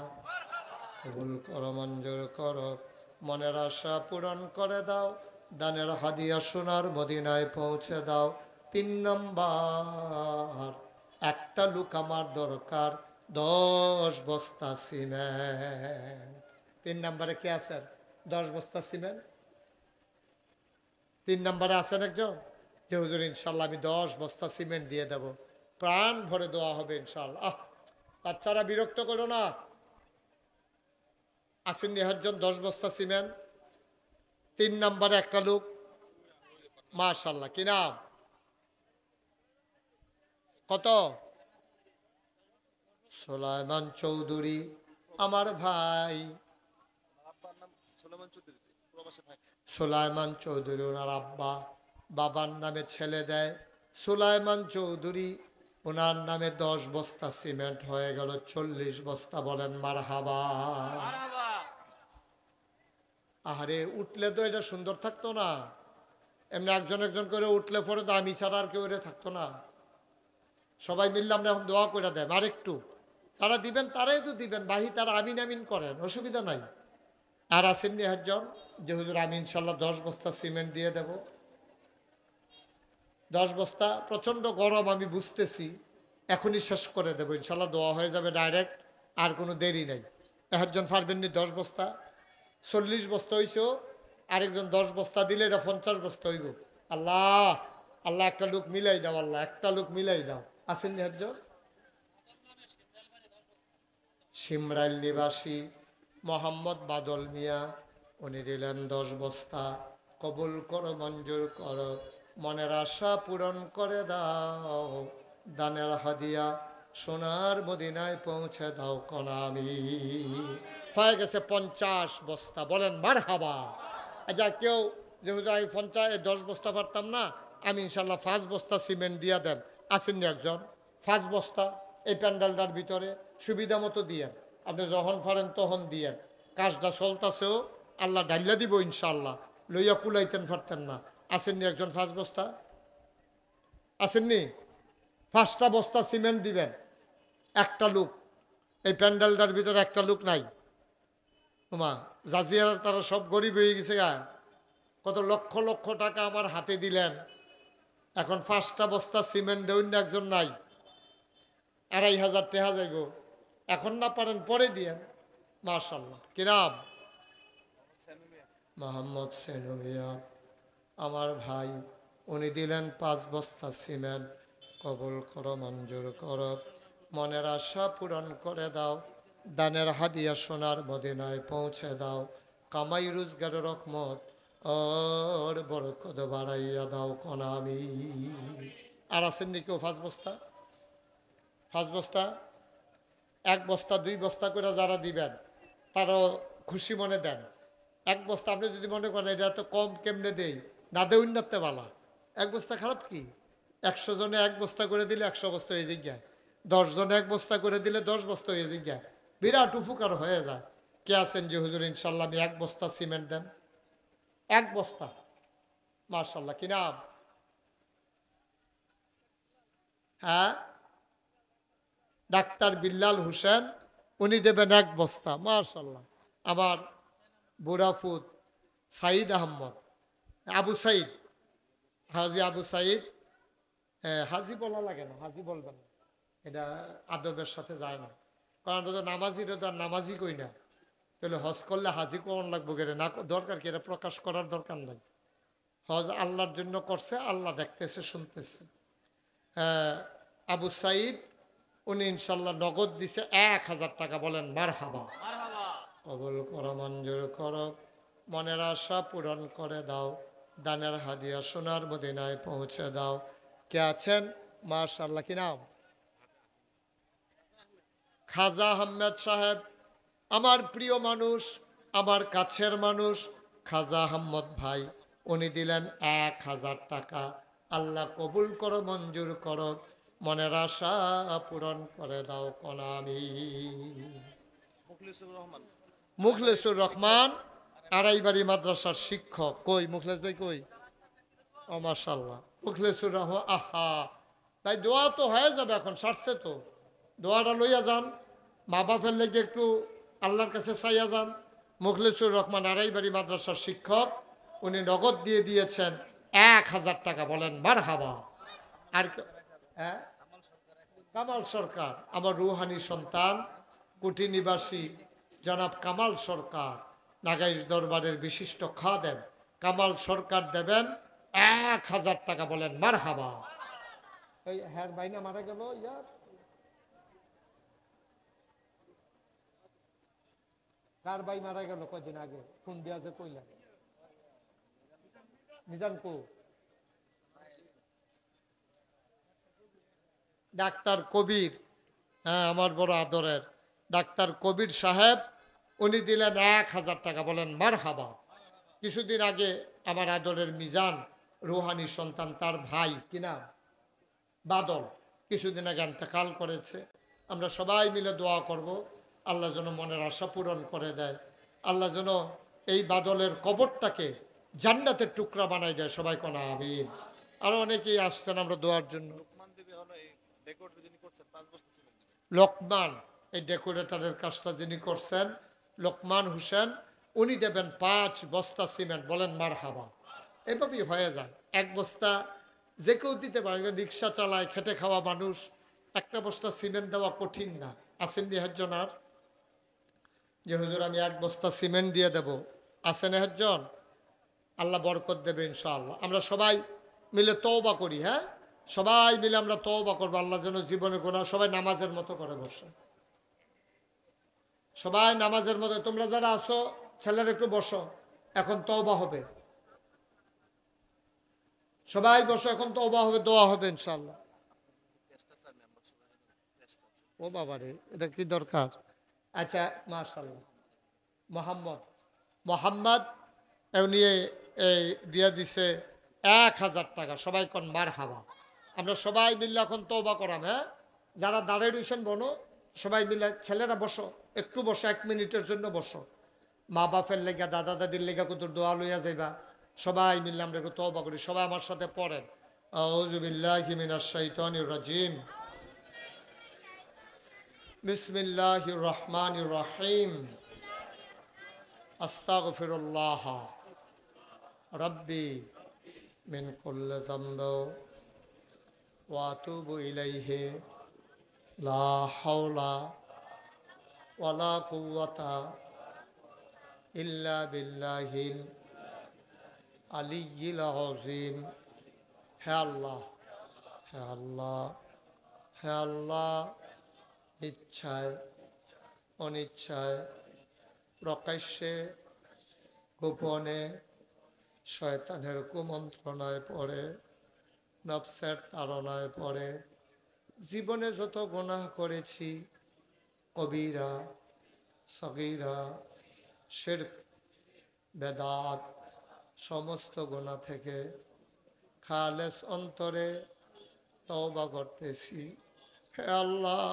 কবুল করো, মঞ্জুর করো, মনের আশা পূরণ করে দাও, দানের হাদিয়া সোনার মদিনায় পৌঁছে দাও। 3 নম্বর একটা লোক আমার দরকার, 10 বস্তা সিমেন্ট। 3 নম্বরে কে আছেন? 10 বস্তা সিমেন্ট। 3 নম্বরে আছেন একজন যে হুজুর ইনশাল্লাহ আমি 10 বস্তা সিমেন্ট দিয়ে দেব, প্রাণ ভরে দেওয়া হবে ইনশাল্লাহ। বাচ্চারা বিরক্ত করো না, আসেন একজন 10 বস্তা সিমেন্ট। 3 নম্বরে একটা লোক, মাশাআল্লাহ, কি নাম? কত? সুলাইমান চৌধুরী, আমার ভাই সুলাইমান চৌধুরী। ওনার আব্বা বাবার নামে ছেলে দেয় সুলাইমান চৌধুরী, ওনার নামে 10 বস্তা সিমেন্ট হয়ে গেল 40 বস্তা। বলেন মারহাবা। আরে উঠলে তো এটা সুন্দর থাকতো না? এমনি একজন একজন করে উঠলে পরে তো আমি ছাড়া আর কেউ থাকতো না। সবাই মিললে আমরা এখন দোয়া করে দেয় আর একটু, তারা দিবেন তারাই তো দিবেন, বাহি তারা আমিন আমিন করেন, অসুবিধা নাই। আর আসেননি একজন যে হুজুর আমি ইনশাল্লাহ 10 বস্তা সিমেন্ট দিয়ে দেব। 10 বস্তা, প্রচণ্ড গরম আমি বুঝতেছি, এখনই শেষ করে দেবো ইনশাল্লাহ, দোয়া হয়ে যাবে ডাইরেক্ট, আর কোনো দেরি নেই। একজন পারবেননি 10 বস্তা? 40 বস্তা হইছো, আরেকজন 10 বস্তা দিলে এটা 50 বস্তা হইব। আল্লাহ আল্লাহ, একটা লোক মিলাই দাও, আল্লাহ একটা লোক মিলাই দাও। আসেননি একজন? সিমরাইল নিবাসী মোহাম্মদ বাদল মিয়া, উনি দিলেন 10 বস্তা। কবুল করো, মঞ্জুর করো, মনের আশা পূরণ করে দাও, দানের হাদিয়া সোনার মদিনায় পৌঁছে দাও কনামি। হয়ে গেছে 50 বস্তা। বলেন মারহাবা। আচ্ছা, কেউ যেহেতু আমি 10 বস্তা পারতাম না, আমি ইনশাল্লাহ 5 বস্তা সিমেন্ট দিয়া দেন। আসেননি একজন? 5 বস্তা এই প্যান্ডেলটার ভিতরে সুবিধা মতো দিয়েন, আপনি যখন পারেন তখন দিয়েন। কাজটা চলতেছেও, আল্লাহ ডাইল্লা দিব ইনশাল্লাহ, লইয়া কুলাইতেন পারতেন না। আসেননি একজন 5 বস্তা? আসেননি? 5টা বস্তা সিমেন্ট দিবেন। একটা লোক এই প্যান্ডেলটার ভিতরে, একটা লোক নাই। ওমা, জাজিয়ার তারা সব গরিব হয়ে গেছে গা, কত লক্ষ লক্ষ টাকা আমার হাতে দিলেন, এখন 5টা বস্তা সিমেন্ট দেউন একজন নাই, 2,500 টাকা যাইব। এখন না পারেন পরে দিয়েন। মাশাআল্লাহ, কি নাম? মোহাম্মদ সেনুমিয়া, আমার ভাই, উনি দিলেন 5 বস্তা সিমেন্ট। কবুল করো, মঞ্জুর করো, মনের আশা পূরণ করে দাও, দানের হাদিয়া সোনার মদিনায় পৌঁছে দাও, কামাই রোজগারের রহমত আর বরকত বাড়াইয়া দাও কনামি। আর আসেননি কেউ 5 বস্তা? 5 বস্তা, 1 বস্তা 2 বস্তা করে যারা দিবেন তারাও খুশি মনে দেন। 1 বস্তা আপনি যদি মনে করেন এটা তো কম, কেমনে দেই, না দে উন্নতে বালা। 1 বস্তা খারাপ কি? 100 জনে 1 বস্তা করে দিলে 100 বস্তা হয়ে যায়, 10 জনে 1 বস্তা করে দিলে 10 বস্তা হয়ে যায়, বিরাট উপকার হয়ে যায়। কে আছেন যে হুজুর ইনশাল্লাহ আমি 1 বস্তা সিমেন্ট দেন? 1 বস্তা। মাশাআল্লাহ, কি নাম? হ্যাঁ, ডাক্তার বিল্লাল হোসেন, উনি দেবেন 1 বস্তা। মাশাআল্লাহ। আমার বুড়াফুত সাইদ আহমদ, আবু সাইদ, হাজি আবু সাইদ, হাজি বলা লাগে না, হাজি বলবেন না, এটা আদবের সাথে যায় না। কারণ এটা তো নামাজিরা তো আর নামাজি কই না, তাহলে হজ করলে হাজি কোন লাগবো কেন না, দরকার কি, এটা প্রকাশ করার দরকার নাই। হজ আল্লাহর জন্য করছে, আল্লাহ দেখতেছে শুনতেছে। আবু সাইদ উনি ইনশাল্লাহ নগদ দিছে 1000 টাকা, বলেন মারহাবা। কবুল করো, মঞ্জুর করো, মনের আশা পূরণ করে দাও, দানের হাদিয়া সোনার মদিনায় পৌঁছে দাও। কে আছেন? মাশাআল্লাহ, কি নাম? খাজা আহমেদ সাহেব, আমার প্রিয় মানুষ, আমার কাছের মানুষ খাজা আহমদ ভাই, উনি দিলেন 1000 টাকা। আল্লাহ কবুল করো, মঞ্জুর করো, মনের আশা পূরণ করে দাও কোন আমিন। মুখলেসুর রহমান আড়াইবাড়ি মাদ্রাসার শিক্ষক। কই মুখলেস ভাই কই? ও মাশাআল্লাহ, মুখলেসুর রহমান। আহা ভাই, দোয়া তো হয়ে যাবে, এখন সারছে তো, দোয়াটা লইয়া যান, মা বাপের লেগে একটু আল্লাহর কাছে চাইয়া যান। মুখলেসুর রহমান আড়াইবাড়ি মাদ্রাসার শিক্ষক, উনি নগদ দিয়ে দিয়েছেন 1000 টাকা, বলেন মারহাবা। আর হ্যাঁ, কামাল সরকার, আমার রুহানি সন্তান, কুটি নিবাসী জনাব কামাল সরকার, নাগাইশ দরবারের বিশিষ্ট খাদেম কামাল সরকার দেবেন 1000 টাকা, বলেন মারহাবা। এই হ্যাঁ বাইনা মারা গেল ইয়ার, কার ভাই মারা গেল কয়দিন আগে, ফোন দিয়া যে কইলা, মিজান কো? ডাক্তার কবির, হ্যাঁ আমার বড় আদরের ডাক্তার কবির সাহেব, উনি দিলেন 1000 টাকা, বলেন মারহাবা। কিছুদিন আগে আমার আদরের মিজান রুহানি সন্তান, তার ভাই কিনা বাদল, কিছুদিন আগে ইন্তেকাল করেছে। আমরা সবাই মিলে দোয়া করব, আল্লাহ যেন মনের আশা পূরণ করে দেয়, আল্লাহ যেন এই বাদলের কবরটাকে জান্নাতের টুকরা বানাই দেয়, সবাই কোন আমিন। আরো অনেকেই আসছেন আমরা দোয়ার জন্য। লোকমান, এই ডেকোরেটরের কাজটা যিনি করছেন লোকমান হোসেন, উনি দেবেন 5 বস্তা সিমেন্ট, বলেন মারহাবা। এভাবেই হয়ে যায়, 1 বস্তা যে কেউ দিতে পারে, রিক্সা চালায়, খেটে খাওয়া মানুষ, 1 বস্তা সিমেন্ট দেওয়া কঠিন না। আসেন নিহাজ্জন, আর যে হুজুর আমি 1 বস্তা সিমেন্ট দিয়ে দেব, আসেন নিহাজ্জন, আল্লাহ বরকত দেবে ইনশাআল্লাহ। আমরা সবাই মিলে তওবা করি, হ্যাঁ সবাই মিলে আমরা তওবা করবো, আল্লাহ যেন জীবনে গুনাহ, সবাই নামাজের মতো করে বসে, সবাই নামাজের মতো। তোমরা যারা আসো ছেলেরা একটু বসো, এখন তওবা হবে, সবাই বসো, এখন তওবা হবে, দোয়া হবে ইনশাআল্লাহ। ও বাবারে, এটা কি দরকার? আচ্ছা মাশাআল্লাহ, মোহাম্মদ নিয়ে এই দিয়ে দিছে 1000 টাকা, সবাই কোন মারহাবা। আমরা সবাই মিলে এখন তওবা করাম, হ্যাঁ যারা দাঁড়িয়ে রয়েছেন বনো, সবাই মিলে, ছেলেরা বসো, একটু বসো, 1 মিনিটের জন্য বসো, মা বাপের লেগা দাদা দাদির লেগা কত দোয়া লইয়া যাইবা, সবাই মিললে আমরা একটু তওবা করি। সবাই আমার সাথে পড়েন, আউযু বিল্লাহি মিনাশ শাইতানির রাজিম, বিসমিল্লাহির রহমানির রহিম, আস্তাগফিরুল্লাহ রাব্বি মিন কুল্লি যামব ওয়া আতুবু ইলাইহি, লা হাওলা ওয়ালা কুওয়াতা ইল্লা বিল্লাহিল আলিয়্যিল আযীম। হে আল্লাহ, হে আল্লাহ, হে আল্লাহ, ইচ্ছায় অনিচ্ছায়, প্রকাশ্যে গোপনে, শয়তানের কুমন্ত্রণায় পড়ে, নফসের তাড়নায় পড়ে জীবনে যত গুনাহ করেছি, কবিরা সগীরা শিরক বেদাত, সমস্ত গুনাহ থেকে খালেস অন্তরে তওবা করতেছি। হে আল্লাহ,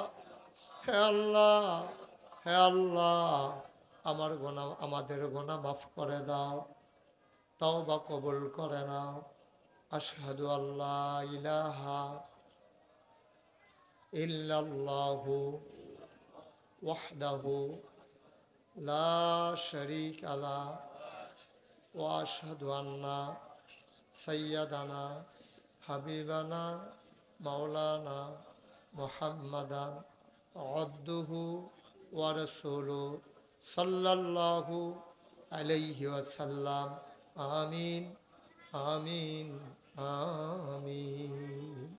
হে আল্লাহ, হে আল্লাহ, আমার গুনাহ, আমাদের গুনাহ মাফ করে দাও, তওবা কবুল করে নাও। আশহাদু আল্লা ইলাহা ইল্লাল্লাহু ওয়াহদাহু লা শারীকা লাহু ওয়া আশহাদু আন্না সাইয়্যিদানা হাবিবানা মাওলানা মুহাম্মাদান আবদুহু ওয়া রাসূলুহু সাল্লাল্লাহু আলাইহি ওয়াসাল্লাম। আমিন আমিন আমিন।